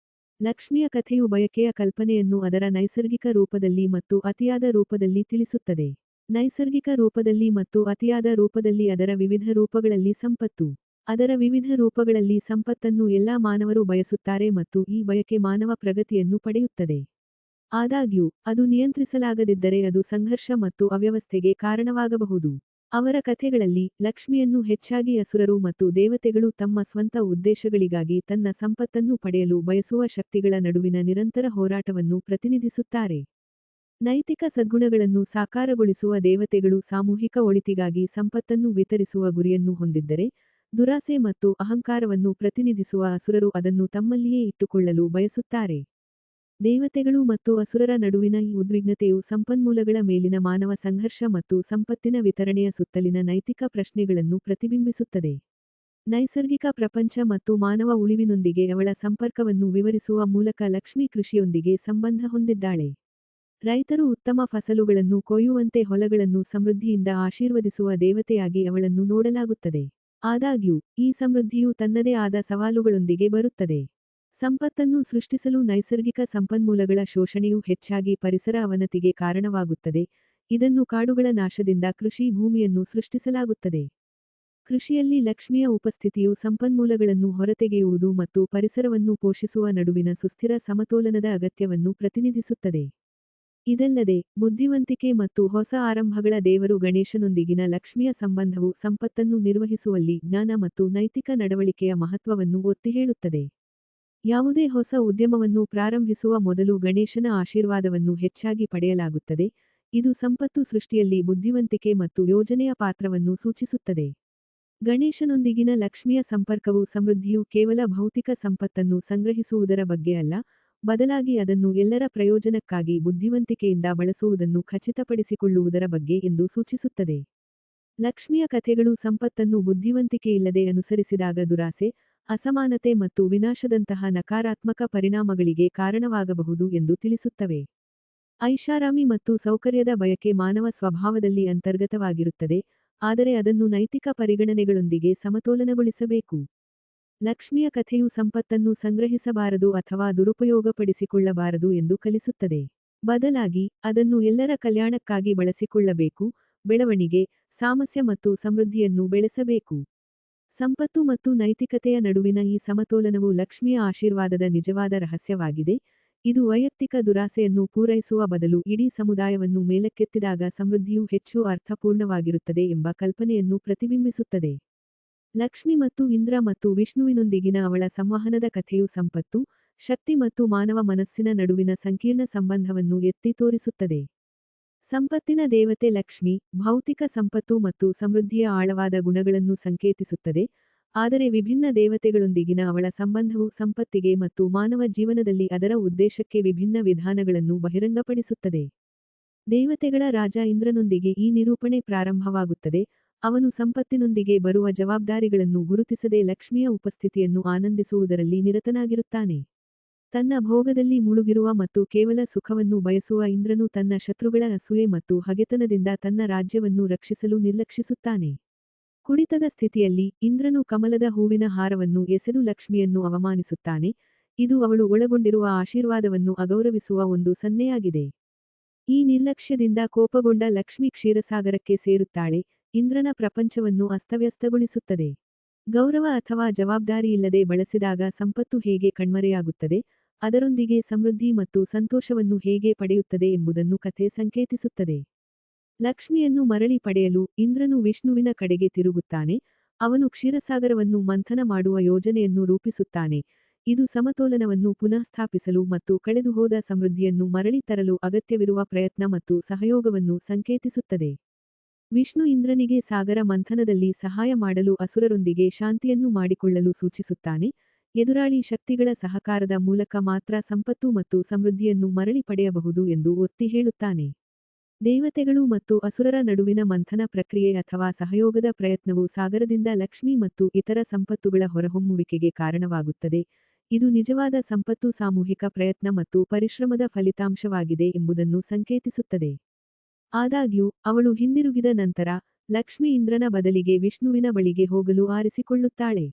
ಲಕ್ಷ್ಮಿಯ ಕಥೆಯು ಬಯಕೆಯ ಕಲ್ಪನೆಯನ್ನು ಅದರ ನೈಸರ್ಗಿಕ ರೂಪದಲ್ಲಿ ಮತ್ತು ಅತಿಯಾದ ರೂಪದಲ್ಲಿ ತಿಳಿಸುತ್ತದೆ. ನೈಸರ್ಗಿಕ ರೂಪದಲ್ಲಿ ಮತ್ತು ಅತಿಯಾದ ರೂಪದಲ್ಲಿ ಅದರ ವಿವಿಧ ರೂಪಗಳಲ್ಲಿ ಸಂಪತ್ತು. ಅದರ ವಿವಿಧ ರೂಪಗಳಲ್ಲಿ ಸಂಪತ್ತನ್ನು ಎಲ್ಲಾ ಮಾನವರು ಬಯಸುತ್ತಾರೆ ಮತ್ತು ಈ ಬಯಕೆ ಮಾನವ ಪ್ರಗತಿಯನ್ನು ಪಡೆಯುತ್ತದೆ. ಆದಾಗ್ಯೂ, ಅದು ನಿಯಂತ್ರಿಸಲಾಗದಿದ್ದರೆ ಅದು ಸಂಘರ್ಷ ಮತ್ತು ಅವ್ಯವಸ್ಥೆಗೆ ಕಾರಣವಾಗಬಹುದು. ಅವರ ಕಥೆಗಳಲ್ಲಿ, ಲಕ್ಷ್ಮಿಯನ್ನು ಹೆಚ್ಚಾಗಿ ಅಸುರರು ಮತ್ತು ದೇವತೆಗಳು ತಮ್ಮ ಸ್ವಂತ ಉದ್ದೇಶಗಳಿಗಾಗಿ ತನ್ನ ಸಂಪತ್ತನ್ನು ಪಡೆಯಲು ಬಯಸುವ ಶಕ್ತಿಗಳ ನಡುವಿನ ನಿರಂತರ ಹೋರಾಟವನ್ನು ಪ್ರತಿನಿಧಿಸುತ್ತಾರೆ. ನೈತಿಕ ಸದ್ಗುಣಗಳನ್ನು ಸಾಕಾರಗೊಳಿಸುವ ದೇವತೆಗಳು ಸಾಮೂಹಿಕ ಒಳಿತಿಗಾಗಿ ಸಂಪತ್ತನ್ನು ವಿತರಿಸುವ ಗುರಿಯನ್ನು ಹೊಂದಿದ್ದರೆ, ದುರಾಸೆ ಮತ್ತು ಅಹಂಕಾರವನ್ನು ಪ್ರತಿನಿಧಿಸುವ ಅಸುರರು ಅದನ್ನು ತಮ್ಮಲ್ಲಿಯೇ ಇಟ್ಟುಕೊಳ್ಳಲು ಬಯಸುತ್ತಾರೆ. ದೇವತೆಗಳು ಮತ್ತು ಅಸುರರ ನಡುವಿನ ಈ ಉದ್ವಿಗ್ನತೆಯು ಸಂಪನ್ಮೂಲಗಳ ಮೇಲಿನ ಮಾನವ ಸಂಘರ್ಷ ಮತ್ತು ಸಂಪತ್ತಿನ ವಿತರಣೆಯ ಸುತ್ತಲಿನ ನೈತಿಕ ಪ್ರಶ್ನೆಗಳನ್ನು ಪ್ರತಿಬಿಂಬಿಸುತ್ತದೆ. ನೈಸರ್ಗಿಕ ಪ್ರಪಂಚ ಮತ್ತು ಮಾನವ ಉಳಿವಿನೊಂದಿಗೆ ಅವಳ ಸಂಪರ್ಕವನ್ನು ವಿವರಿಸುವ ಮೂಲಕ ಲಕ್ಷ್ಮಿ ಕೃಷಿಯೊಂದಿಗೆ ಸಂಬಂಧ ಹೊಂದಿದ್ದಾಳೆ. ರೈತರು ಉತ್ತಮ ಫಸಲುಗಳನ್ನು ಕೊಯ್ಯುವಂತೆ ಹೊಲಗಳನ್ನು ಸಮೃದ್ಧಿಯಿಂದ ಆಶೀರ್ವದಿಸುವ ದೇವತೆಯಾಗಿ ಅವಳನ್ನು ನೋಡಲಾಗುತ್ತದೆ. ಆದಾಗ್ಯೂ, ಈ ಸಮೃದ್ಧಿಯು ತನ್ನದೇ ಆದ ಸವಾಲುಗಳೊಂದಿಗೆ ಬರುತ್ತದೆ. ಸಂಪತ್ತನ್ನು ಸೃಷ್ಟಿಸಲು ನೈಸರ್ಗಿಕ ಸಂಪನ್ಮೂಲಗಳ ಶೋಷಣೆಯು ಹೆಚ್ಚಾಗಿ ಪರಿಸರ ಅವನತಿಗೆ ಕಾರಣವಾಗುತ್ತದೆ, ಇದನ್ನು ಕಾಡುಗಳ ನಾಶದಿಂದ ಕೃಷಿ ಭೂಮಿಯನ್ನು ಸೃಷ್ಟಿಸಲಾಗುತ್ತದೆ. ಕೃಷಿಯಲ್ಲಿ ಲಕ್ಷ್ಮಿಯ ಉಪಸ್ಥಿತಿಯು ಸಂಪನ್ಮೂಲಗಳನ್ನು ಹೊರತೆಗೆಯುವುದು ಮತ್ತು ಪರಿಸರವನ್ನು ಪೋಷಿಸುವ ನಡುವಿನ ಸುಸ್ಥಿರ ಸಮತೋಲನದ ಅಗತ್ಯವನ್ನು ಪ್ರತಿನಿಧಿಸುತ್ತದೆ. ಇದಲ್ಲದೆ, ಬುದ್ಧಿವಂತಿಕೆ ಮತ್ತು ಹೊಸ ಆರಂಭಗಳ ದೇವರು ಗಣೇಶನೊಂದಿಗಿನ ಲಕ್ಷ್ಮಿಯ ಸಂಬಂಧವು ಸಂಪತ್ತನ್ನು ನಿರ್ವಹಿಸುವಲ್ಲಿ ಜ್ಞಾನ ಮತ್ತು ನೈತಿಕ ನಡವಳಿಕೆಯ ಮಹತ್ವವನ್ನು ಒತ್ತಿ ಹೇಳುತ್ತದೆ. ಯಾವುದೇ ಹೊಸ ಉದ್ಯಮವನ್ನು ಪ್ರಾರಂಭಿಸುವ ಮೊದಲು ಗಣೇಶನ ಆಶೀರ್ವಾದವನ್ನು ಹೆಚ್ಚಾಗಿ ಪಡೆಯಲಾಗುತ್ತದೆ, ಇದು ಸಂಪತ್ತು ಸೃಷ್ಟಿಯಲ್ಲಿ ಬುದ್ಧಿವಂತಿಕೆ ಮತ್ತು ಯೋಜನೆಯ ಪಾತ್ರವನ್ನು ಸೂಚಿಸುತ್ತದೆ. ಗಣೇಶನೊಂದಿಗಿನ ಲಕ್ಷ್ಮಿಯ ಸಂಪರ್ಕವು ಸಮೃದ್ಧಿಯು ಕೇವಲ ಭೌತಿಕ ಸಂಪತ್ತನ್ನು ಸಂಗ್ರಹಿಸುವುದರ ಬಗ್ಗೆ ಅಲ್ಲ, ಬದಲಾಗಿ ಅದನ್ನು ಎಲ್ಲರ ಪ್ರಯೋಜನಕ್ಕಾಗಿ ಬುದ್ಧಿವಂತಿಕೆಯಿಂದ ಬಳಸುವುದನ್ನು ಖಚಿತಪಡಿಸಿಕೊಳ್ಳುವುದರ ಬಗ್ಗೆ ಎಂದು ಸೂಚಿಸುತ್ತದೆ. ಲಕ್ಷ್ಮಿಯ ಕಥೆಗಳು ಸಂಪತ್ತನ್ನು ಬುದ್ಧಿವಂತಿಕೆಯಿಲ್ಲದೆ ಅನುಸರಿಸಿದಾಗ ದುರಾಸೆ, ಅಸಮಾನತೆ ಮತ್ತು ವಿನಾಶದಂತಹ ನಕಾರಾತ್ಮಕ ಪರಿಣಾಮಗಳಿಗೆ ಕಾರಣವಾಗಬಹುದು ಎಂದು ತಿಳಿಸುತ್ತವೆ. ಐಷಾರಾಮಿ ಮತ್ತು ಸೌಕರ್ಯದ ಬಯಕೆ ಮಾನವ ಸ್ವಭಾವದಲ್ಲಿ ಅಂತರ್ಗತವಾಗಿರುತ್ತದೆ, ಆದರೆ ಅದನ್ನು ನೈತಿಕ ಪರಿಗಣನೆಗಳೊಂದಿಗೆ ಸಮತೋಲನಗೊಳಿಸಬೇಕು. ಲಕ್ಷ್ಮಿಯ ಕಥೆಯು ಸಂಪತ್ತನ್ನು ಸಂಗ್ರಹಿಸಬಾರದು ಅಥವಾ ದುರುಪಯೋಗಪಡಿಸಿಕೊಳ್ಳಬಾರದು ಎಂದು ಕಲಿಸುತ್ತದೆ. ಬದಲಾಗಿ, ಅದನ್ನು ಎಲ್ಲರ ಕಲ್ಯಾಣಕ್ಕಾಗಿ ಬಳಸಿಕೊಳ್ಳಬೇಕು, ಬೆಳವಣಿಗೆ, ಸಾಮರಸ್ಯ ಮತ್ತು ಸಮೃದ್ಧಿಯನ್ನು ಬೆಳೆಸಬೇಕು. ಸಂಪತ್ತು ಮತ್ತು ನೈತಿಕತೆಯ ನಡುವಿನ ಈ ಸಮತೋಲನವು ಲಕ್ಷ್ಮಿಯ ಆಶೀರ್ವಾದದ ನಿಜವಾದ ರಹಸ್ಯವಾಗಿದೆ, ಇದು ವೈಯಕ್ತಿಕ ದುರಾಸೆಯನ್ನು ಪೂರೈಸುವ ಬದಲು ಇಡೀ ಸಮುದಾಯವನ್ನು ಮೇಲಕ್ಕೆತ್ತಿದಾಗ ಸಮೃದ್ಧಿಯು ಹೆಚ್ಚು ಅರ್ಥಪೂರ್ಣವಾಗಿರುತ್ತದೆ ಎಂಬ ಕಲ್ಪನೆಯನ್ನು ಪ್ರತಿಬಿಂಬಿಸುತ್ತದೆ. ಲಕ್ಷ್ಮಿ ಮತ್ತು ಇಂದ್ರ ಮತ್ತು ವಿಷ್ಣುವಿನೊಂದಿಗಿನ ಅವಳ ಸಂವಹನದ ಕಥೆಯು ಸಂಪತ್ತು, ಶಕ್ತಿ ಮತ್ತು ಮಾನವ ಮನಸ್ಸಿನ ನಡುವಿನ ಸಂಕೀರ್ಣ ಸಂಬಂಧವನ್ನು ಎತ್ತಿ ತೋರಿಸುತ್ತದೆ. ಸಂಪತ್ತಿನ ದೇವತೆ ಲಕ್ಷ್ಮಿ, ಭೌತಿಕ ಸಂಪತ್ತು ಮತ್ತು ಸಮೃದ್ಧಿಯ ಆಳವಾದ ಗುಣಗಳನ್ನು ಸಂಕೇತಿಸುತ್ತದೆ, ಆದರೆ ವಿಭಿನ್ನ ದೇವತೆಗಳೊಂದಿಗಿನ ಅವಳ ಸಂಬಂಧವು ಸಂಪತ್ತಿಗೆ ಮತ್ತು ಮಾನವ ಜೀವನದಲ್ಲಿ ಅದರ ಉದ್ದೇಶಕ್ಕೆ ವಿಭಿನ್ನ ವಿಧಾನಗಳನ್ನು ಬಹಿರಂಗಪಡಿಸುತ್ತದೆ. ದೇವತೆಗಳ ರಾಜ ಇಂದ್ರನೊಂದಿಗೆ ಈ ನಿರೂಪಣೆ ಪ್ರಾರಂಭವಾಗುತ್ತದೆ. ಅವನು ಸಂಪತ್ತಿನೊಂದಿಗೆ ಬರುವ ಜವಾಬ್ದಾರಿಗಳನ್ನು ಗುರುತಿಸದೆ ಲಕ್ಷ್ಮಿಯ ಉಪಸ್ಥಿತಿಯನ್ನು ಆನಂದಿಸುವುದರಲ್ಲಿ ನಿರತನಾಗಿರುತ್ತಾನೆ. ತನ್ನ ಭೋಗದಲ್ಲಿ ಮುಳುಗಿರುವ ಮತ್ತು ಕೇವಲ ಸುಖವನ್ನು ಬಯಸುವ ಇಂದ್ರನು ತನ್ನ ಶತ್ರುಗಳ ಅಸೂಯೆ ಮತ್ತು ಹಗೆತನದಿಂದ ತನ್ನ ರಾಜ್ಯವನ್ನು ರಕ್ಷಿಸಲು ನಿರ್ಲಕ್ಷಿಸುತ್ತಾನೆ. ಕುಡಿತದ ಸ್ಥಿತಿಯಲ್ಲಿ, ಇಂದ್ರನು ಕಮಲದ ಹೂವಿನ ಹಾರವನ್ನು ಎಸೆದು ಲಕ್ಷ್ಮಿಯನ್ನು ಅವಮಾನಿಸುತ್ತಾನೆ. ಇದು ಅವಳು ಒಳಗೊಂಡಿರುವ ಆಶೀರ್ವಾದವನ್ನು ಅಗೌರವಿಸುವ ಒಂದು ಸನ್ನೆಯಾಗಿದೆ. ಈ ನಿರ್ಲಕ್ಷ್ಯದಿಂದ ಕೋಪಗೊಂಡ ಲಕ್ಷ್ಮಿ ಕ್ಷೀರಸಾಗರಕ್ಕೆ ಸೇರುತ್ತಾಳೆ. ಇಂದ್ರನ ಪ್ರಪಂಚವನ್ನು ಅಸ್ತವ್ಯಸ್ತಗೊಳಿಸುತ್ತದೆ. ಗೌರವ ಅಥವಾ ಜವಾಬ್ದಾರಿಯಿಲ್ಲದೆ ಬಳಸಿದಾಗ ಸಂಪತ್ತು ಹೇಗೆ ಕಣ್ಮರೆಯಾಗುತ್ತದೆ, ಅದರೊಂದಿಗೆ ಸಮೃದ್ಧಿ ಮತ್ತು ಸಂತೋಷವನ್ನು ಹೇಗೆ ಪಡೆಯುತ್ತದೆ ಎಂಬುದನ್ನು ಕಥೆ ಸಂಕೇತಿಸುತ್ತದೆ. ಲಕ್ಷ್ಮಿಯನ್ನು ಮರಳಿ ಪಡೆಯಲು ಇಂದ್ರನು ವಿಷ್ಣುವಿನ ಕಡೆಗೆ ತಿರುಗುತ್ತಾನೆ. ಅವನು ಕ್ಷೀರಸಾಗರವನ್ನು ಮಂಥನ ಮಾಡುವ ಯೋಜನೆಯನ್ನು ರೂಪಿಸುತ್ತಾನೆ. ಇದು ಸಮತೋಲನವನ್ನು ಪುನಃಸ್ಥಾಪಿಸಲು ಮತ್ತು ಕಳೆದುಹೋದ ಸಮೃದ್ಧಿಯನ್ನು ಮರಳಿ ತರಲು ಅಗತ್ಯವಿರುವ ಪ್ರಯತ್ನ ಮತ್ತು ಸಹಯೋಗವನ್ನು ಸಂಕೇತಿಸುತ್ತದೆ. ವಿಷ್ಣು ಇಂದ್ರನಿಗೆ ಸಾಗರ ಮಂಥನದಲ್ಲಿ ಸಹಾಯ ಮಾಡಲು ಅಸುರರೊಂದಿಗೆ ಶಾಂತಿಯನ್ನು ಮಾಡಿಕೊಳ್ಳಲು ಸೂಚಿಸುತ್ತಾನೆ. ಎದುರಾಳಿ ಶಕ್ತಿಗಳ ಸಹಕಾರದ ಮೂಲಕ ಮಾತ್ರ ಸಂಪತ್ತು ಮತ್ತು ಸಮೃದ್ಧಿಯನ್ನು ಮರಳಿ ಪಡೆಯಬಹುದು ಎಂದು ಒತ್ತಿ ಹೇಳುತ್ತಾನೆ. ದೇವತೆಗಳು ಮತ್ತು ಅಸುರರ ನಡುವಿನ ಮಂಥನ ಪ್ರಕ್ರಿಯೆ ಅಥವಾ ಸಹಯೋಗದ ಪ್ರಯತ್ನವು ಸಾಗರದಿಂದ ಲಕ್ಷ್ಮಿ ಮತ್ತು ಇತರ ಸಂಪತ್ತುಗಳ ಹೊರಹೊಮ್ಮುವಿಕೆಗೆ ಕಾರಣವಾಗುತ್ತದೆ. ಇದು ನಿಜವಾದ ಸಂಪತ್ತು ಸಾಮೂಹಿಕ ಪ್ರಯತ್ನ ಮತ್ತು ಪರಿಶ್ರಮದ ಫಲಿತಾಂಶವಾಗಿದೆ ಎಂಬುದನ್ನು ಸಂಕೇತಿಸುತ್ತದೆ. ಆದಾಗ್ಯೂ, ಅವಳು ಹಿಂದಿರುಗಿದ ನಂತರ, ಲಕ್ಷ್ಮಿ ಇಂದ್ರನ ಬದಲಿಗೆ ವಿಷ್ಣುವಿನ ಬಳಿಗೆ ಹೋಗಲು ಆರಿಸಿಕೊಳ್ಳುತ್ತಾಳೆ.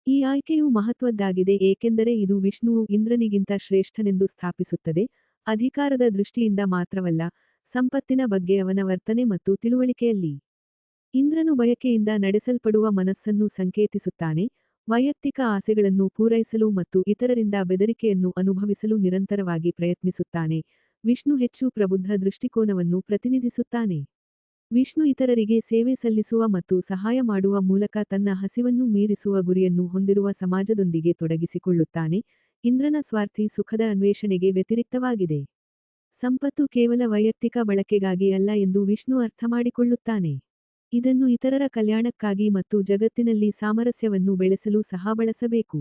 ಈ ಆಯ್ಕೆಯು ಮಹತ್ವದ್ದಾಗಿದೆ ಏಕೆಂದರೆ ಇದು ವಿಷ್ಣುವು ಇಂದ್ರನಿಗಿಂತ ಶ್ರೇಷ್ಠನೆಂದು ಸ್ಥಾಪಿಸುತ್ತದೆ, ಅಧಿಕಾರದ ದೃಷ್ಟಿಯಿಂದ ಮಾತ್ರವಲ್ಲ, ಸಂಪತ್ತಿನ ಬಗ್ಗೆ ಅವನ ವರ್ತನೆ ಮತ್ತು ತಿಳುವಳಿಕೆಯಲ್ಲಿ. ಇಂದ್ರನು ಬಯಕೆಯಿಂದ ನಡೆಸಲ್ಪಡುವ ಮನಸ್ಸನ್ನು ಸಂಕೇತಿಸುತ್ತಾನೆ, ವೈಯಕ್ತಿಕ ಆಸೆಗಳನ್ನು ಪೂರೈಸಲು ಮತ್ತು ಇತರರಿಂದ ಬೆದರಿಕೆಯನ್ನು ಅನುಭವಿಸಲು ನಿರಂತರವಾಗಿ ಪ್ರಯತ್ನಿಸುತ್ತಾನೆ. ವಿಷ್ಣು ಹೆಚ್ಚು ಪ್ರಬುದ್ಧ ದೃಷ್ಟಿಕೋನವನ್ನು ಪ್ರತಿನಿಧಿಸುತ್ತಾನೆ. ವಿಷ್ಣು ಇತರರಿಗೆ ಸೇವೆ ಸಲ್ಲಿಸುವ ಮತ್ತು ಸಹಾಯ ಮಾಡುವ ಮೂಲಕ ತನ್ನ ಹಸಿವನ್ನು ಮೀರಿಸುವ ಗುರಿಯನ್ನು ಹೊಂದಿರುವ ಸಮಾಜದೊಂದಿಗೆ ತೊಡಗಿಸಿಕೊಳ್ಳುತ್ತಾನೆ. ಇಂದ್ರನ ಸ್ವಾರ್ಥಿ ಸುಖದ ಅನ್ವೇಷಣೆಗೆ ವ್ಯತಿರಿಕ್ತವಾಗಿದೆ. ಸಂಪತ್ತು ಕೇವಲ ವೈಯಕ್ತಿಕ ಬಳಕೆಗಾಗಿ ಅಲ್ಲ ಎಂದು ವಿಷ್ಣು ಅರ್ಥಮಾಡಿಕೊಳ್ಳುತ್ತಾನೆ. ಇದನ್ನು ಇತರರ ಕಲ್ಯಾಣಕ್ಕಾಗಿ ಮತ್ತು ಜಗತ್ತಿನಲ್ಲಿ ಸಾಮರಸ್ಯವನ್ನು ಬೆಳೆಸಲು ಸಹ ಬಳಸಬೇಕು.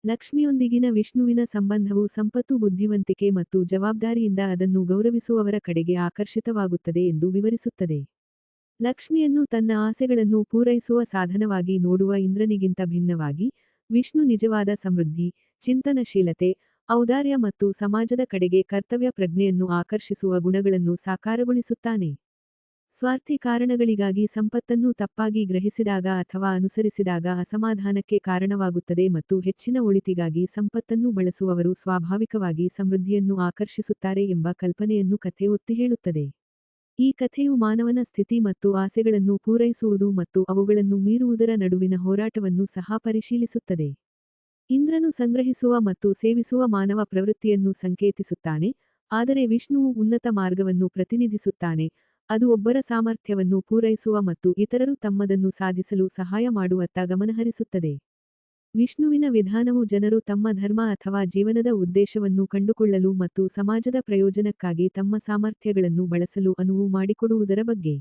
ಲಕ್ಷ್ಮಿಯೊಂದಿಗಿನ ವಿಷ್ಣುವಿನ ಸಂಬಂಧವು ಸಂಪತ್ತು ಬುದ್ಧಿವಂತಿಕೆ ಮತ್ತು ಜವಾಬ್ದಾರಿಯಿಂದ ಅದನ್ನು ಗೌರವಿಸುವವರ ಕಡೆಗೆ ಆಕರ್ಷಿತವಾಗುತ್ತದೆ ಎಂದು ವಿವರಿಸುತ್ತದೆ. ಲಕ್ಷ್ಮಿಯನ್ನು ತನ್ನ ಆಸೆಗಳನ್ನು ಪೂರೈಸುವ ಸಾಧನವಾಗಿ ನೋಡುವ ಇಂದ್ರನಿಗಿಂತ ಭಿನ್ನವಾಗಿ, ವಿಷ್ಣು ನಿಜವಾದ ಸಮೃದ್ಧಿ, ಚಿಂತನಶೀಲತೆ, ಔದಾರ್ಯ ಮತ್ತು ಸಮಾಜದ ಕಡೆಗೆ ಕರ್ತವ್ಯ ಪ್ರಜ್ಞೆಯನ್ನು ಆಕರ್ಷಿಸುವ ಗುಣಗಳನ್ನು ಸಾಕಾರಗೊಳಿಸುತ್ತಾನೆ. ಸ್ವಾರ್ಥಿ ಕಾರಣಗಳಿಗಾಗಿ ಸಂಪತ್ತನ್ನು ತಪ್ಪಾಗಿ ಗ್ರಹಿಸಿದಾಗ ಅಥವಾ ಅನುಸರಿಸಿದಾಗ ಅಸಮಾಧಾನಕ್ಕೆ ಕಾರಣವಾಗುತ್ತದೆ ಮತ್ತು ಹೆಚ್ಚಿನ ಒಳಿತಿಗಾಗಿ ಸಂಪತ್ತನ್ನು ಬಳಸುವವರು ಸ್ವಾಭಾವಿಕವಾಗಿ ಸಮೃದ್ಧಿಯನ್ನು ಆಕರ್ಷಿಸುತ್ತಾರೆ ಎಂಬ ಕಲ್ಪನೆಯನ್ನು ಕಥೆ ಒತ್ತಿ ಹೇಳುತ್ತದೆ. ಈ ಕಥೆಯು ಮಾನವನ ಸ್ಥಿತಿ ಮತ್ತು ಆಸೆಗಳನ್ನು ಪೂರೈಸುವುದು ಮತ್ತು ಅವುಗಳನ್ನು ಮೀರುವುದರ ನಡುವಿನ ಹೋರಾಟವನ್ನು ಸಹ ಪರಿಶೀಲಿಸುತ್ತದೆ. ಇಂದ್ರನು ಸಂಗ್ರಹಿಸುವ ಮತ್ತು ಸೇವಿಸುವ ಮಾನವ ಪ್ರವೃತ್ತಿಯನ್ನು ಸಂಕೇತಿಸುತ್ತಾನೆ, ಆದರೆ ವಿಷ್ಣುವು ಉನ್ನತ ಮಾರ್ಗವನ್ನು ಪ್ರತಿನಿಧಿಸುತ್ತಾನೆ, ಅದು ಒಬ್ಬರ ಸಾಮರ್ಥ್ಯವನ್ನು ಪೂರೈಸುವ ಮತ್ತು ಇತರರು ತಮ್ಮದನ್ನು ಸಾಧಿಸಲು ಸಹಾಯ ಮಾಡುವತ್ತ ಗಮನಹರಿಸುತ್ತದೆ. ವಿಷ್ಣುವಿನ ವಿಧಾನವು ಜನರು ತಮ್ಮ ಧರ್ಮ ಅಥವಾ ಜೀವನದ ಉದ್ದೇಶವನ್ನು ಕಂಡುಕೊಳ್ಳಲು ಮತ್ತು ಸಮಾಜದ ಪ್ರಯೋಜನಕ್ಕಾಗಿ ತಮ್ಮ ಸಾಮರ್ಥ್ಯಗಳನ್ನು ಬಳಸಲು ಅನುವು ಮಾಡಿಕೊಡುವುದರ ಬಗ್ಗೆ.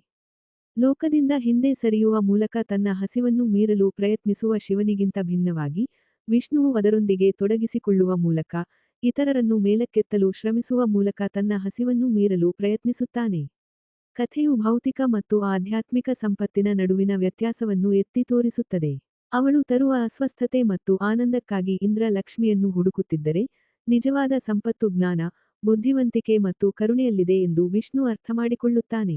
ಲೋಕದಿಂದ ಹಿಂದೆ ಸರಿಯುವ ಮೂಲಕ ತನ್ನ ಹಸಿವನ್ನು ಮೀರಲು ಪ್ರಯತ್ನಿಸುವ ಶಿವನಿಗಿಂತ ಭಿನ್ನವಾಗಿ, ವಿಷ್ಣುವು ಅದರೊಂದಿಗೆ ತೊಡಗಿಸಿಕೊಳ್ಳುವ ಮೂಲಕ, ಇತರರನ್ನು ಮೇಲಕ್ಕೆತ್ತಲು ಶ್ರಮಿಸುವ ಮೂಲಕ ತನ್ನ ಹಸಿವನ್ನು ಮೀರಲು ಪ್ರಯತ್ನಿಸುತ್ತಾನೆ. ಕಥೆಯು ಭೌತಿಕ ಮತ್ತು ಆಧ್ಯಾತ್ಮಿಕ ಸಂಪತ್ತಿನ ನಡುವಿನ ವ್ಯತ್ಯಾಸವನ್ನು ಎತ್ತಿ ತೋರಿಸುತ್ತದೆ. ಅವಳು ತರುವ ಅಸ್ವಸ್ಥತೆ ಮತ್ತು ಆನಂದಕ್ಕಾಗಿ ಇಂದ್ರ ಲಕ್ಷ್ಮಿಯನ್ನು ಹುಡುಕುತ್ತಿದ್ದರೆ, ನಿಜವಾದ ಸಂಪತ್ತು ಜ್ಞಾನ, ಬುದ್ಧಿವಂತಿಕೆ ಮತ್ತು ಕರುಣೆಯಲ್ಲಿದೆ ಎಂದು ವಿಷ್ಣು ಅರ್ಥಮಾಡಿಕೊಳ್ಳುತ್ತಾನೆ.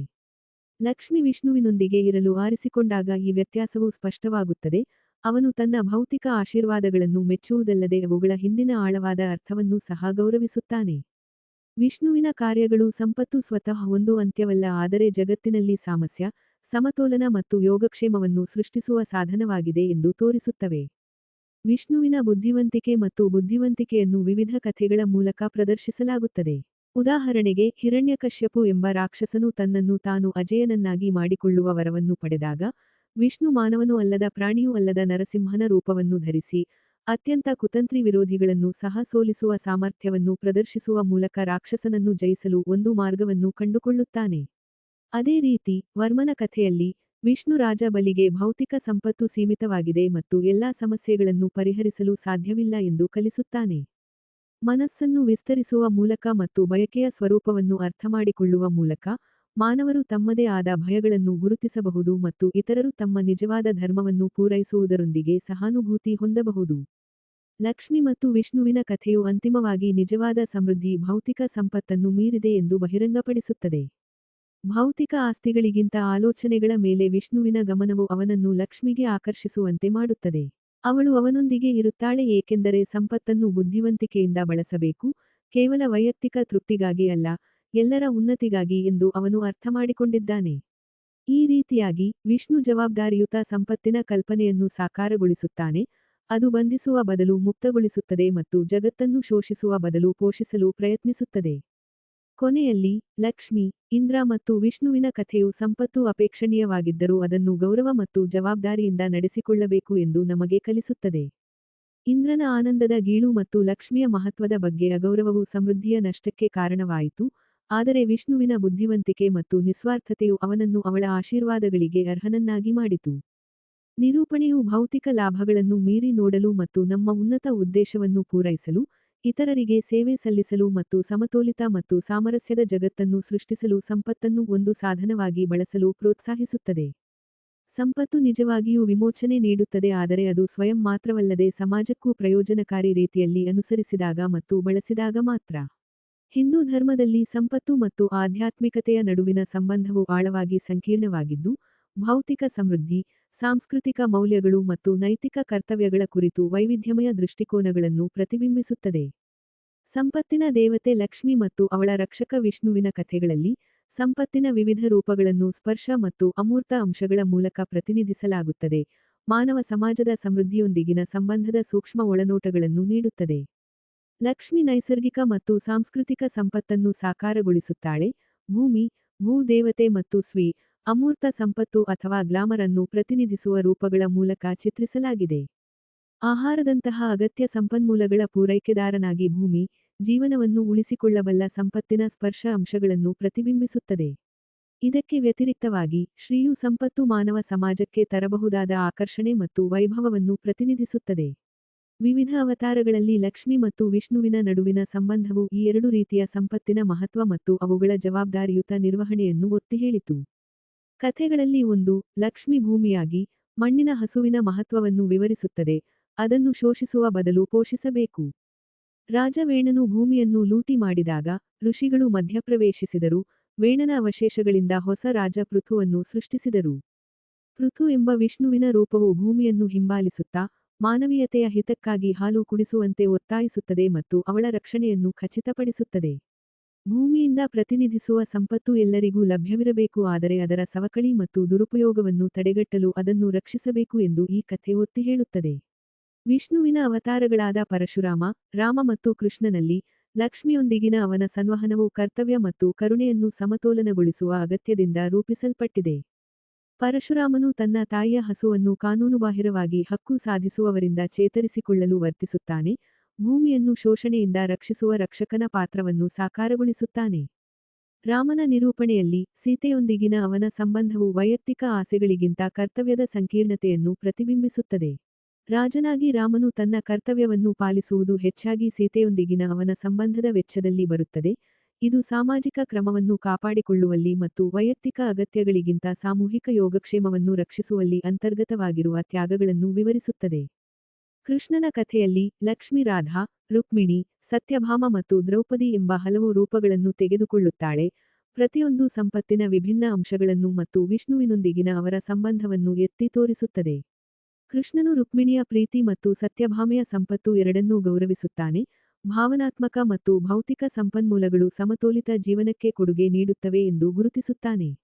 ಲಕ್ಷ್ಮಿ ವಿಷ್ಣುವಿನೊಂದಿಗೆ ಇರಲು ಆರಿಸಿಕೊಂಡಾಗ ಈ ವ್ಯತ್ಯಾಸವು ಸ್ಪಷ್ಟವಾಗುತ್ತದೆ. ಅವನು ತನ್ನ ಭೌತಿಕ ಆಶೀರ್ವಾದಗಳನ್ನು ಮೆಚ್ಚುವುದಲ್ಲದೆ ಅವುಗಳ ಹಿಂದಿನ ಆಳವಾದ ಅರ್ಥವನ್ನು ಸಹ ಗೌರವಿಸುತ್ತಾನೆ. ವಿಷ್ಣುವಿನ ಕಾರ್ಯಗಳು ಸಂಪತ್ತು ಸ್ವತಃ ಒಂದು ಅಂತ್ಯವಲ್ಲ ಆದರೆ ಜಗತ್ತಿನಲ್ಲಿ ಸಾಮರಸ್ಯ, ಸಮತೋಲನ ಮತ್ತು ಯೋಗಕ್ಷೇಮವನ್ನು ಸೃಷ್ಟಿಸುವ ಸಾಧನವಾಗಿದೆ ಎಂದು ತೋರಿಸುತ್ತವೆ. ವಿಷ್ಣುವಿನ ಬುದ್ಧಿವಂತಿಕೆ ಮತ್ತು ಬುದ್ಧಿವಂತಿಕೆಯನ್ನು ವಿವಿಧ ಕಥೆಗಳ ಮೂಲಕ ಪ್ರದರ್ಶಿಸಲಾಗುತ್ತದೆ. ಉದಾಹರಣೆಗೆ, ಹಿರಣ್ಯಕಶ್ಯಪು ಎಂಬ ರಾಕ್ಷಸನು ತನ್ನನ್ನು ತಾನು ಅಜೇಯನನ್ನಾಗಿ ಮಾಡಿಕೊಳ್ಳುವ ವರವನ್ನು ಪಡೆದಾಗ, ವಿಷ್ಣು ಮಾನವನೂ ಅಲ್ಲದ ಪ್ರಾಣಿಯೂ ಅಲ್ಲದ ನರಸಿಂಹನ ರೂಪವನ್ನು ಧರಿಸಿ, ಅತ್ಯಂತ ಕುತಂತ್ರಿ ವಿರೋಧಿಗಳನ್ನು ಸಹ ಸೋಲಿಸುವ ಸಾಮರ್ಥ್ಯವನ್ನು ಪ್ರದರ್ಶಿಸುವ ಮೂಲಕ ರಾಕ್ಷಸನನ್ನು ಜಯಿಸಲು ಒಂದು ಮಾರ್ಗವನ್ನು ಕಂಡುಕೊಳ್ಳುತ್ತಾನೆ. ಅದೇ ರೀತಿ, ವರ್ಮನ ಕಥೆಯಲ್ಲಿ, ವಿಷ್ಣು ರಾಜ ಬಲಿಗೆ ಭೌತಿಕ ಸಂಪತ್ತು ಸೀಮಿತವಾಗಿದೆ ಮತ್ತು ಎಲ್ಲಾ ಸಮಸ್ಯೆಗಳನ್ನು ಪರಿಹರಿಸಲು ಸಾಧ್ಯವಿಲ್ಲ ಎಂದು ಕಲಿಸುತ್ತಾನೆ. ಮನಸ್ಸನ್ನು ವಿಸ್ತರಿಸುವ ಮೂಲಕ ಮತ್ತು ಬಯಕೆಯ ಸ್ವರೂಪವನ್ನು ಅರ್ಥಮಾಡಿಕೊಳ್ಳುವ ಮೂಲಕ, ಮಾನವರು ತಮ್ಮದೇ ಆದ ಭಯಗಳನ್ನು ಗುರುತಿಸಬಹುದು ಮತ್ತು ಇತರರು ತಮ್ಮ ನಿಜವಾದ ಧರ್ಮವನ್ನು ಪೂರೈಸುವುದರೊಂದಿಗೆ ಸಹಾನುಭೂತಿ ಹೊಂದಬಹುದು. ಲಕ್ಷ್ಮಿ ಮತ್ತು ವಿಷ್ಣುವಿನ ಕಥೆಯು ಅಂತಿಮವಾಗಿ ನಿಜವಾದ ಸಮೃದ್ಧಿ ಭೌತಿಕ ಸಂಪತ್ತನ್ನು ಮೀರಿದೆ ಎಂದು ಬಹಿರಂಗಪಡಿಸುತ್ತದೆ. ಭೌತಿಕ ಆಸ್ತಿಗಳಿಗಿಂತ ಆಲೋಚನೆಗಳ ಮೇಲೆ ವಿಷ್ಣುವಿನ ಗಮನವು ಅವನನ್ನು ಲಕ್ಷ್ಮಿಗೆ ಆಕರ್ಷಿಸುವಂತೆ ಮಾಡುತ್ತದೆ. ಅವಳು ಅವನೊಂದಿಗೆ ಇರುತ್ತಾಳೆ ಏಕೆಂದರೆ ಸಂಪತ್ತನ್ನು ಬುದ್ಧಿವಂತಿಕೆಯಿಂದ ಬಳಸಬೇಕು, ಕೇವಲ ವೈಯಕ್ತಿಕ ತೃಪ್ತಿಗಾಗಿ ಅಲ್ಲ, ಎಲ್ಲರ ಉನ್ನತಿಗಾಗಿ ಎಂದು ಅವನು ಅರ್ಥಮಾಡಿಕೊಂಡಿದ್ದಾನೆ. ಈ ರೀತಿಯಾಗಿ, ವಿಷ್ಣು ಜವಾಬ್ದಾರಿಯುತ ಸಂಪತ್ತಿನ ಕಲ್ಪನೆಯನ್ನು ಸಾಕಾರಗೊಳಿಸುತ್ತಾನೆ, ಅದು ಬಂಧಿಸುವ ಬದಲು ಮುಕ್ತಗೊಳಿಸುತ್ತದೆ ಮತ್ತು ಜಗತ್ತನ್ನು ಶೋಷಿಸುವ ಬದಲು ಪೋಷಿಸಲು ಪ್ರಯತ್ನಿಸುತ್ತದೆ. ಕೊನೆಯಲ್ಲಿ, ಲಕ್ಷ್ಮಿ, ಇಂದ್ರ ಮತ್ತು ವಿಷ್ಣುವಿನ ಕಥೆಯು ಸಂಪತ್ತು ಅಪೇಕ್ಷಣೀಯವಾಗಿದ್ದರೂ ಅದನ್ನು ಗೌರವ ಮತ್ತು ಜವಾಬ್ದಾರಿಯಿಂದ ನಡೆಸಿಕೊಳ್ಳಬೇಕು ಎಂದು ನಮಗೆ ಕಲಿಸುತ್ತದೆ. ಇಂದ್ರನ ಆನಂದದ ಗೀಳು ಮತ್ತು ಲಕ್ಷ್ಮಿಯ ಮಹತ್ವದ ಬಗ್ಗೆ ಅಗೌರವವು ಸಮೃದ್ಧಿಯ ನಷ್ಟಕ್ಕೆ ಕಾರಣವಾಯಿತು, ಆದರೆ ವಿಷ್ಣುವಿನ ಬುದ್ಧಿವಂತಿಕೆ ಮತ್ತು ನಿಸ್ವಾರ್ಥತೆಯು ಅವನನ್ನು ಅವಳ ಆಶೀರ್ವಾದಗಳಿಗೆ ಅರ್ಹನನ್ನಾಗಿ ಮಾಡಿತು. ನಿರೂಪಣೆಯು ಭೌತಿಕ ಲಾಭಗಳನ್ನು ಮೀರಿ ನೋಡಲು ಮತ್ತು ನಮ್ಮ ಉನ್ನತ ಉದ್ದೇಶವನ್ನು ಪೂರೈಸಲು, ಇತರರಿಗೆ ಸೇವೆ ಸಲ್ಲಿಸಲು ಮತ್ತು ಸಮತೋಲಿತ ಮತ್ತು ಸಾಮರಸ್ಯದ ಜಗತ್ತನ್ನು ಸೃಷ್ಟಿಸಲು ಸಂಪತ್ತನ್ನು ಒಂದು ಸಾಧನವಾಗಿ ಬಳಸಲು ಪ್ರೋತ್ಸಾಹಿಸುತ್ತದೆ. ಸಂಪತ್ತು ನಿಜವಾಗಿಯೂ ವಿಮೋಚನೆ ನೀಡುತ್ತದೆ ಆದರೆ ಅದು ಸ್ವಯಂ ಮಾತ್ರವಲ್ಲದೆ ಸಮಾಜಕ್ಕೂ ಪ್ರಯೋಜನಕಾರಿ ರೀತಿಯಲ್ಲಿ ಅನುಸರಿಸಿದಾಗ ಮತ್ತು ಬಳಸಿದಾಗ ಮಾತ್ರ. ಹಿಂದೂ ಧರ್ಮದಲ್ಲಿ ಸಂಪತ್ತು ಮತ್ತು ಆಧ್ಯಾತ್ಮಿಕತೆಯ ನಡುವಿನ ಸಂಬಂಧವು ಆಳವಾಗಿ ಸಂಕೀರ್ಣವಾಗಿದ್ದು, ಭೌತಿಕ ಸಮೃದ್ಧಿ, ಸಾಂಸ್ಕೃತಿಕ ಮೌಲ್ಯಗಳು ಮತ್ತು ನೈತಿಕ ಕರ್ತವ್ಯಗಳ ಕುರಿತು ವೈವಿಧ್ಯಮಯ ದೃಷ್ಟಿಕೋನಗಳನ್ನು ಪ್ರತಿಬಿಂಬಿಸುತ್ತದೆ. ಸಂಪತ್ತಿನ ದೇವತೆ ಲಕ್ಷ್ಮಿ ಮತ್ತು ಅವಳ ರಕ್ಷಕ ವಿಷ್ಣುವಿನ ಕಥೆಗಳಲ್ಲಿ, ಸಂಪತ್ತಿನ ವಿವಿಧ ರೂಪಗಳನ್ನು ಸ್ಪರ್ಶ ಮತ್ತು ಅಮೂರ್ತ ಅಂಶಗಳ ಮೂಲಕ ಪ್ರತಿನಿಧಿಸಲಾಗುತ್ತದೆ, ಮಾನವ ಸಮಾಜದ ಸಮೃದ್ಧಿಯೊಂದಿಗಿನ ಸಂಬಂಧದ ಸೂಕ್ಷ್ಮ ಒಳನೋಟಗಳನ್ನು ನೀಡುತ್ತದೆ. ಲಕ್ಷ್ಮಿ ನೈಸರ್ಗಿಕ ಮತ್ತು ಸಾಂಸ್ಕೃತಿಕ ಸಂಪತ್ತನ್ನು ಸಾಕಾರಗೊಳಿಸುತ್ತಾಳೆ, ಭೂಮಿ, ಭೂ-ದೇವತೆ ಮತ್ತು ಅಮೂರ್ತ ಸಂಪತ್ತು ಅಥವಾ ಗ್ಲಾಮರ್ ಅನ್ನು ಪ್ರತಿನಿಧಿಸುವ ರೂಪಗಳ ಮೂಲಕ ಚಿತ್ರಿಸಲಾಗಿದೆ. ಆಹಾರದಂತಹ ಅಗತ್ಯ ಸಂಪನ್ಮೂಲಗಳ ಪೂರೈಕೆದಾರನಾಗಿ ಭೂಮಿ, ಜೀವನವನ್ನು ಉಳಿಸಿಕೊಳ್ಳಬಲ್ಲ ಸಂಪತ್ತಿನ ಸ್ಪರ್ಶ ಅಂಶಗಳನ್ನು ಪ್ರತಿಬಿಂಬಿಸುತ್ತದೆ. ಇದಕ್ಕೆ ವ್ಯತಿರಿಕ್ತವಾಗಿ, ಶ್ರೀಯು ಸಂಪತ್ತು ಮಾನವ ಸಮಾಜಕ್ಕೆ ತರಬಹುದಾದ ಆಕರ್ಷಣೆ ಮತ್ತು ವೈಭವವನ್ನು ಪ್ರತಿನಿಧಿಸುತ್ತದೆ. ವಿವಿಧ ಅವತಾರಗಳಲ್ಲಿ ಲಕ್ಷ್ಮಿ ಮತ್ತು ವಿಷ್ಣುವಿನ ನಡುವಿನ ಸಂಬಂಧವು ಈ ಎರಡು ರೀತಿಯ ಸಂಪತ್ತಿನ ಮಹತ್ವ ಮತ್ತು ಅವುಗಳ ಜವಾಬ್ದಾರಿಯುತ ನಿರ್ವಹಣೆಯನ್ನು ಒತ್ತಿಹೇಳಿತು. ಕಥೆಗಳಲ್ಲಿ ಒಂದು, ಲಕ್ಷ್ಮಿ ಭೂಮಿಯಾಗಿ, ಮಣ್ಣಿನ ಹಸುವಿನ ಮಹತ್ವವನ್ನು ವಿವರಿಸುತ್ತದೆ, ಅದನ್ನು ಶೋಷಿಸುವ ಬದಲು ಪೋಷಿಸಬೇಕು. ರಾಜ ವೇಣನು ಭೂಮಿಯನ್ನು ಲೂಟಿ ಮಾಡಿದಾಗ, ಋಷಿಗಳು ಮಧ್ಯಪ್ರವೇಶಿಸಿದರು, ವೇಣನ ಅವಶೇಷಗಳಿಂದ ಹೊಸ ರಾಜ ಪೃಥುವನ್ನು ಸೃಷ್ಟಿಸಿದರು. ಪೃಥು ಎಂಬ ವಿಷ್ಣುವಿನ ರೂಪವು ಭೂಮಿಯನ್ನು ಹಿಂಬಾಲಿಸುತ್ತಾ, ಮಾನವೀಯತೆಯ ಹಿತಕ್ಕಾಗಿ ಹಾಲು ಕುಡಿಸುವಂತೆ ಒತ್ತಾಯಿಸುತ್ತದೆ ಮತ್ತು ಅವಳ ರಕ್ಷಣೆಯನ್ನು ಖಚಿತಪಡಿಸುತ್ತದೆ. ಭೂಮಿಯಿಂದ ಪ್ರತಿನಿಧಿಸುವ ಸಂಪತ್ತು ಎಲ್ಲರಿಗೂ ಲಭ್ಯವಿರಬೇಕು ಆದರೆ ಅದರ ಸವಕಳಿ ಮತ್ತು ದುರುಪಯೋಗವನ್ನು ತಡೆಗಟ್ಟಲು ಅದನ್ನು ರಕ್ಷಿಸಬೇಕು ಎಂದು ಈ ಕಥೆ ಒತ್ತಿ ಹೇಳುತ್ತದೆ. ವಿಷ್ಣುವಿನ ಅವತಾರಗಳಾದ ಪರಶುರಾಮ, ರಾಮ ಮತ್ತು ಕೃಷ್ಣನಲ್ಲಿ, ಲಕ್ಷ್ಮಿಯೊಂದಿಗಿನ ಅವನ ಸಂವಹನವು ಕರ್ತವ್ಯ ಮತ್ತು ಕರುಣೆಯನ್ನು ಸಮತೋಲನಗೊಳಿಸುವ ಅಗತ್ಯದಿಂದ ರೂಪಿಸಲ್ಪಟ್ಟಿದೆ. ಪರಶುರಾಮನು ತನ್ನ ತಾಯಿಯ ಹಸುವನ್ನು ಕಾನೂನುಬಾಹಿರವಾಗಿ ಹಕ್ಕು ಸಾಧಿಸುವವರಿಂದ ಚೇತರಿಸಿಕೊಳ್ಳಲು ವರ್ತಿಸುತ್ತಾನೆ, ಭೂಮಿಯನ್ನು ಶೋಷಣೆಯಿಂದ ರಕ್ಷಿಸುವ ರಕ್ಷಕನ ಪಾತ್ರವನ್ನು ಸಾಕಾರಗೊಳಿಸುತ್ತಾನೆ. ರಾಮನ ನಿರೂಪಣೆಯಲ್ಲಿ, ಸೀತೆಯೊಂದಿಗಿನ ಅವನ ಸಂಬಂಧವು ವೈಯಕ್ತಿಕ ಆಸೆಗಳಿಗಿಂತ ಕರ್ತವ್ಯದ ಸಂಕೀರ್ಣತೆಯನ್ನು ಪ್ರತಿಬಿಂಬಿಸುತ್ತದೆ. ರಾಜನಾಗಿ ರಾಮನು ತನ್ನ ಕರ್ತವ್ಯವನ್ನು ಪಾಲಿಸುವುದು ಹೆಚ್ಚಾಗಿ ಸೀತೆಯೊಂದಿಗಿನ ಅವನ ಸಂಬಂಧದ ವೆಚ್ಚದಲ್ಲಿ ಬರುತ್ತದೆ, ಇದು ಸಾಮಾಜಿಕ ಕ್ರಮವನ್ನು ಕಾಪಾಡಿಕೊಳ್ಳುವಲ್ಲಿ ಮತ್ತು ವೈಯಕ್ತಿಕ ಅಗತ್ಯಗಳಿಗಿಂತ ಸಾಮೂಹಿಕ ಯೋಗಕ್ಷೇಮವನ್ನು ರಕ್ಷಿಸುವಲ್ಲಿ ಅಂತರ್ಗತವಾಗಿರುವ ತ್ಯಾಗಗಳನ್ನು ವಿವರಿಸುತ್ತದೆ. ಕೃಷ್ಣನ ಕಥೆಯಲ್ಲಿ, ಲಕ್ಷ್ಮಿ ರಾಧಾ, ರುಕ್ಮಿಣಿ, ಸತ್ಯಭಾಮ ಮತ್ತು ದ್ರೌಪದಿ ಎಂಬ ಹಲವು ರೂಪಗಳನ್ನು ತೆಗೆದುಕೊಳ್ಳುತ್ತಾಳೆ, ಪ್ರತಿಯೊಂದು ಸಂಪತ್ತಿನ ವಿಭಿನ್ನ ಅಂಶಗಳನ್ನು ಮತ್ತು ವಿಷ್ಣುವಿನೊಂದಿಗಿನ ಅವರ ಸಂಬಂಧವನ್ನು ಎತ್ತಿ ತೋರಿಸುತ್ತದೆ. ಕೃಷ್ಣನು ರುಕ್ಮಿಣಿಯ ಪ್ರೀತಿ ಮತ್ತು ಸತ್ಯಭಾಮೆಯ ಸಂಪತ್ತು ಎರಡನ್ನೂ ಗೌರವಿಸುತ್ತಾನೆ, ಭಾವನಾತ್ಮಕ ಮತ್ತು ಭೌತಿಕ ಸಂಪನ್ಮೂಲಗಳು ಸಮತೋಲಿತ ಜೀವನಕ್ಕೆ ಕೊಡುಗೆ ನೀಡುತ್ತವೆ ಎಂದು ಗುರುತಿಸುತ್ತಾನೆ.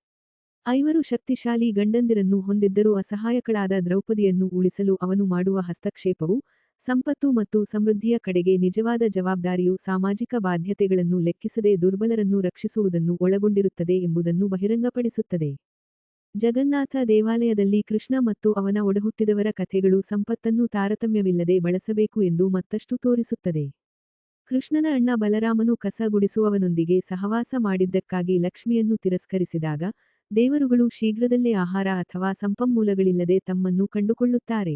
ಐವರು ಶಕ್ತಿಶಾಲಿ ಗಂಡಂದಿರನ್ನು ಹೊಂದಿದ್ದರೂ ಅಸಹಾಯಕಳಾದ ದ್ರೌಪದಿಯನ್ನು ಉಳಿಸಲು ಅವನು ಮಾಡುವ ಹಸ್ತಕ್ಷೇಪವು, ಸಂಪತ್ತು ಮತ್ತು ಸಮೃದ್ಧಿಯ ಕಡೆಗೆ ನಿಜವಾದ ಜವಾಬ್ದಾರಿಯು ಸಾಮಾಜಿಕ ಬಾಧ್ಯತೆಗಳನ್ನು ಲೆಕ್ಕಿಸದೆ ದುರ್ಬಲರನ್ನು ರಕ್ಷಿಸುವುದನ್ನು ಒಳಗೊಂಡಿರುತ್ತದೆ ಎಂಬುದನ್ನು ಬಹಿರಂಗಪಡಿಸುತ್ತದೆ. ಜಗನ್ನಾಥ ದೇವಾಲಯದಲ್ಲಿ ಕೃಷ್ಣ ಮತ್ತು ಅವನ ಒಡಹುಟ್ಟಿದವರ ಕಥೆಗಳು ಸಂಪತ್ತನ್ನು ತಾರತಮ್ಯವಿಲ್ಲದೆ ಬಳಸಬೇಕು ಎಂದು ಮತ್ತಷ್ಟು ತೋರಿಸುತ್ತದೆ. ಕೃಷ್ಣನ ಅಣ್ಣ ಬಲರಾಮನು ಕಸ ಗುಡಿಸುವವನೊಂದಿಗೆ ಸಹವಾಸ ಮಾಡಿದ್ದಕ್ಕಾಗಿ ಲಕ್ಷ್ಮಿಯನ್ನು ತಿರಸ್ಕರಿಸಿದಾಗ, ದೇವರುಗಳು ಶೀಘ್ರದಲ್ಲೇ ಆಹಾರ ಅಥವಾ ಸಂಪನ್ಮೂಲಗಳಿಲ್ಲದೆ ತಮ್ಮನ್ನು ಕಂಡುಕೊಳ್ಳುತ್ತಾರೆ.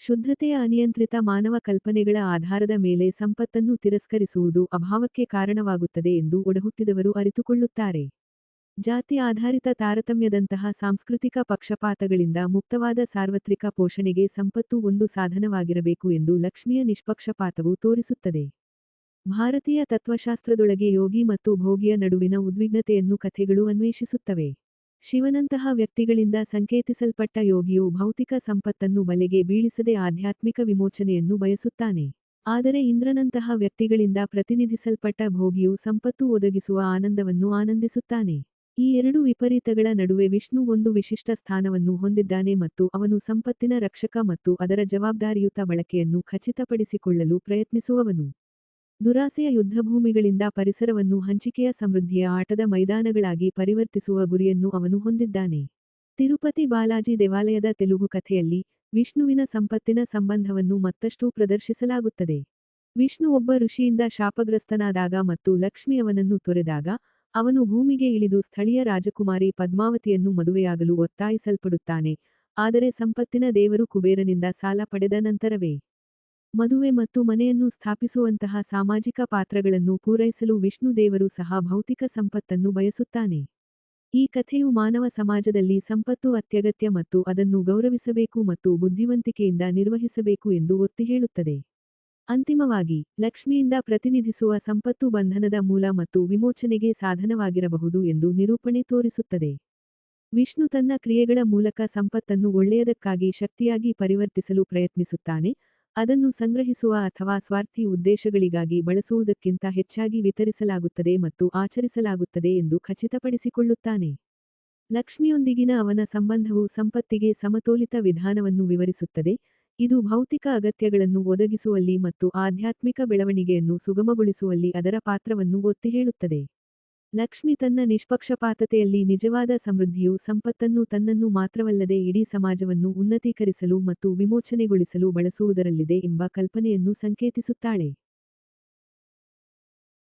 ಶುದ್ಧತೆಯ ಅನಿಯಂತ್ರಿತ ಮಾನವ ಕಲ್ಪನೆಗಳ ಆಧಾರದ ಮೇಲೆ ಸಂಪತ್ತನ್ನು ತಿರಸ್ಕರಿಸುವುದು ಅಭಾವಕ್ಕೆ ಕಾರಣವಾಗುತ್ತದೆ ಎಂದು ಒಡಹುಟ್ಟಿದವರು ಅರಿತುಕೊಳ್ಳುತ್ತಾರೆ. ಜಾತಿ ಆಧಾರಿತ ತಾರತಮ್ಯದಂತಹ ಸಾಂಸ್ಕೃತಿಕ ಪಕ್ಷಪಾತಗಳಿಂದ ಮುಕ್ತವಾದ ಸಾರ್ವತ್ರಿಕ ಪೋಷಣೆಗೆ ಸಂಪತ್ತು ಒಂದು ಸಾಧನವಾಗಿರಬೇಕು ಎಂದು ಲಕ್ಷ್ಮಿಯ ನಿಷ್ಪಕ್ಷಪಾತವು ತೋರಿಸುತ್ತದೆ. ಭಾರತೀಯ ತತ್ವಶಾಸ್ತ್ರದೊಳಗೆ ಯೋಗಿ ಮತ್ತು ಭೋಗಿಯ ನಡುವಿನ ಉದ್ವಿಗ್ನತೆಯನ್ನು ಕಥೆಗಳು ಅನ್ವೇಷಿಸುತ್ತವೆ. ಶಿವನಂತಹ ವ್ಯಕ್ತಿಗಳಿಂದ ಸಂಕೇತಿಸಲ್ಪಟ್ಟ ಯೋಗಿಯು ಭೌತಿಕ ಸಂಪತ್ತನ್ನು ಬಲೆಗೆ ಬೀಳಿಸದೆ ಆಧ್ಯಾತ್ಮಿಕ ವಿಮೋಚನೆಯನ್ನು ಬಯಸುತ್ತಾನೆ. ಆದರೆ ಇಂದ್ರನಂತಹ ವ್ಯಕ್ತಿಗಳಿಂದ ಪ್ರತಿನಿಧಿಸಲ್ಪಟ್ಟ ಭೋಗಿಯು ಸಂಪತ್ತು ಒದಗಿಸುವ ಆನಂದವನ್ನು ಆನಂದಿಸುತ್ತಾನೆ. ಈ ಎರಡು ವಿಪರೀತಗಳ ನಡುವೆ ವಿಷ್ಣು ಒಂದು ವಿಶಿಷ್ಟ ಸ್ಥಾನವನ್ನು ಹೊಂದಿದ್ದಾನೆ ಮತ್ತು ಅವನು ಸಂಪತ್ತಿನ ರಕ್ಷಕ ಮತ್ತು ಅದರ ಜವಾಬ್ದಾರಿಯುತ ಬಳಕೆಯನ್ನು ಖಚಿತಪಡಿಸಿಕೊಳ್ಳಲು ಪ್ರಯತ್ನಿಸುವವನು. ದುರಾಸೆಯ ಯುದ್ಧಭೂಮಿಗಳಿಂದ ಪರಿಸರವನ್ನು ಹಂಚಿಕೆಯ ಸಮೃದ್ಧಿಯ ಆಟದ ಮೈದಾನಗಳಾಗಿ ಪರಿವರ್ತಿಸುವ ಗುರಿಯನ್ನು ಅವನು ಹೊಂದಿದ್ದಾನೆ. ತಿರುಪತಿ ಬಾಲಾಜಿ ದೇವಾಲಯದ ತೆಲುಗು ಕಥೆಯಲ್ಲಿ, ವಿಷ್ಣುವಿನ ಸಂಪತ್ತಿನ ಸಂಬಂಧವನ್ನು ಮತ್ತಷ್ಟು ಪ್ರದರ್ಶಿಸಲಾಗುತ್ತದೆ. ವಿಷ್ಣು ಒಬ್ಬ ಋಷಿಯಿಂದ ಶಾಪಗ್ರಸ್ತನಾದಾಗ ಮತ್ತು ಲಕ್ಷ್ಮಿ ಅವನನ್ನು ತೊರೆದಾಗ, ಅವನು ಭೂಮಿಗೆ ಇಳಿದು ಸ್ಥಳೀಯ ರಾಜಕುಮಾರಿ ಪದ್ಮಾವತಿಯನ್ನು ಮದುವೆಯಾಗಲು ಒತ್ತಾಯಿಸಲ್ಪಡುತ್ತಾನೆ, ಆದರೆ ಸಂಪತ್ತಿನ ದೇವರು ಕುಬೇರನಿಂದ ಸಾಲ ಪಡೆದ ನಂತರವೇ. ಮದುವೆ ಮತ್ತು ಮನೆಯನ್ನು ಸ್ಥಾಪಿಸುವಂತಹ ಸಾಮಾಜಿಕ ಪಾತ್ರಗಳನ್ನು ಪೂರೈಸಲು ವಿಷ್ಣು ದೇವರು ಸಹ ಭೌತಿಕ ಸಂಪತ್ತನ್ನು ಬಯಸುತ್ತಾನೆ. ಈ ಕಥೆಯು ಮಾನವ ಸಮಾಜದಲ್ಲಿ ಸಂಪತ್ತು ಅತ್ಯಗತ್ಯ ಮತ್ತು ಅದನ್ನು ಗೌರವಿಸಬೇಕು ಮತ್ತು ಬುದ್ಧಿವಂತಿಕೆಯಿಂದ ನಿರ್ವಹಿಸಬೇಕು ಎಂದು ಒತ್ತಿ ಹೇಳುತ್ತದೆ. ಅಂತಿಮವಾಗಿ, ಲಕ್ಷ್ಮಿಯಿಂದ ಪ್ರತಿನಿಧಿಸುವ ಸಂಪತ್ತು ಬಂಧನದ ಮೂಲ ಮತ್ತು ವಿಮೋಚನೆಗೆ ಸಾಧನವಾಗಿರಬಹುದು ಎಂದು ನಿರೂಪಣೆ ತೋರಿಸುತ್ತದೆ. ವಿಷ್ಣು ತನ್ನ ಕ್ರಿಯೆಗಳ ಮೂಲಕ ಸಂಪತ್ತನ್ನು ಒಳ್ಳೆಯದಕ್ಕಾಗಿ ಶಕ್ತಿಯಾಗಿ ಪರಿವರ್ತಿಸಲು ಪ್ರಯತ್ನಿಸುತ್ತಾನೆ, ಅದನ್ನು ಸಂಗ್ರಹಿಸುವ ಅಥವಾ ಸ್ವಾರ್ಥಿ ಉದ್ದೇಶಗಳಿಗಾಗಿ ಬಳಸುವುದಕ್ಕಿಂತ ಹೆಚ್ಚಾಗಿ ವಿತರಿಸಲಾಗುತ್ತದೆ ಮತ್ತು ಆಚರಿಸಲಾಗುತ್ತದೆ ಎಂದು ಖಚಿತಪಡಿಸಿಕೊಳ್ಳುತ್ತಾನೆ. ಲಕ್ಷ್ಮಿಯೊಂದಿಗಿನ ಅವನ ಸಂಬಂಧವು ಸಂಪತ್ತಿಗೆ ಸಮತೋಲಿತ ವಿಧಾನವನ್ನು ವಿವರಿಸುತ್ತದೆ, ಇದು ಭೌತಿಕ ಅಗತ್ಯಗಳನ್ನು ಒದಗಿಸುವಲ್ಲಿ ಮತ್ತು ಆಧ್ಯಾತ್ಮಿಕ ಬೆಳವಣಿಗೆಯನ್ನು ಸುಗಮಗೊಳಿಸುವಲ್ಲಿ ಅದರ ಪಾತ್ರವನ್ನು ಒತ್ತಿ ಹೇಳುತ್ತದೆ. ಲಕ್ಷ್ಮಿ ತನ್ನ ನಿಷ್ಪಕ್ಷಪಾತತೆಯಲ್ಲಿ ನಿಜವಾದ ಸಮೃದ್ಧಿಯು ಸಂಪತ್ತನ್ನು ತನ್ನನ್ನು ಮಾತ್ರವಲ್ಲದೆ ಇಡೀ ಸಮಾಜವನ್ನು ಉನ್ನತೀಕರಿಸಲು ಮತ್ತು ವಿಮೋಚನೆಗೊಳಿಸಲು ಬಳಸುವುದರಲ್ಲಿದೆ ಎಂಬ ಕಲ್ಪನೆಯನ್ನು ಸಂಕೇತಿಸುತ್ತಾಳೆ.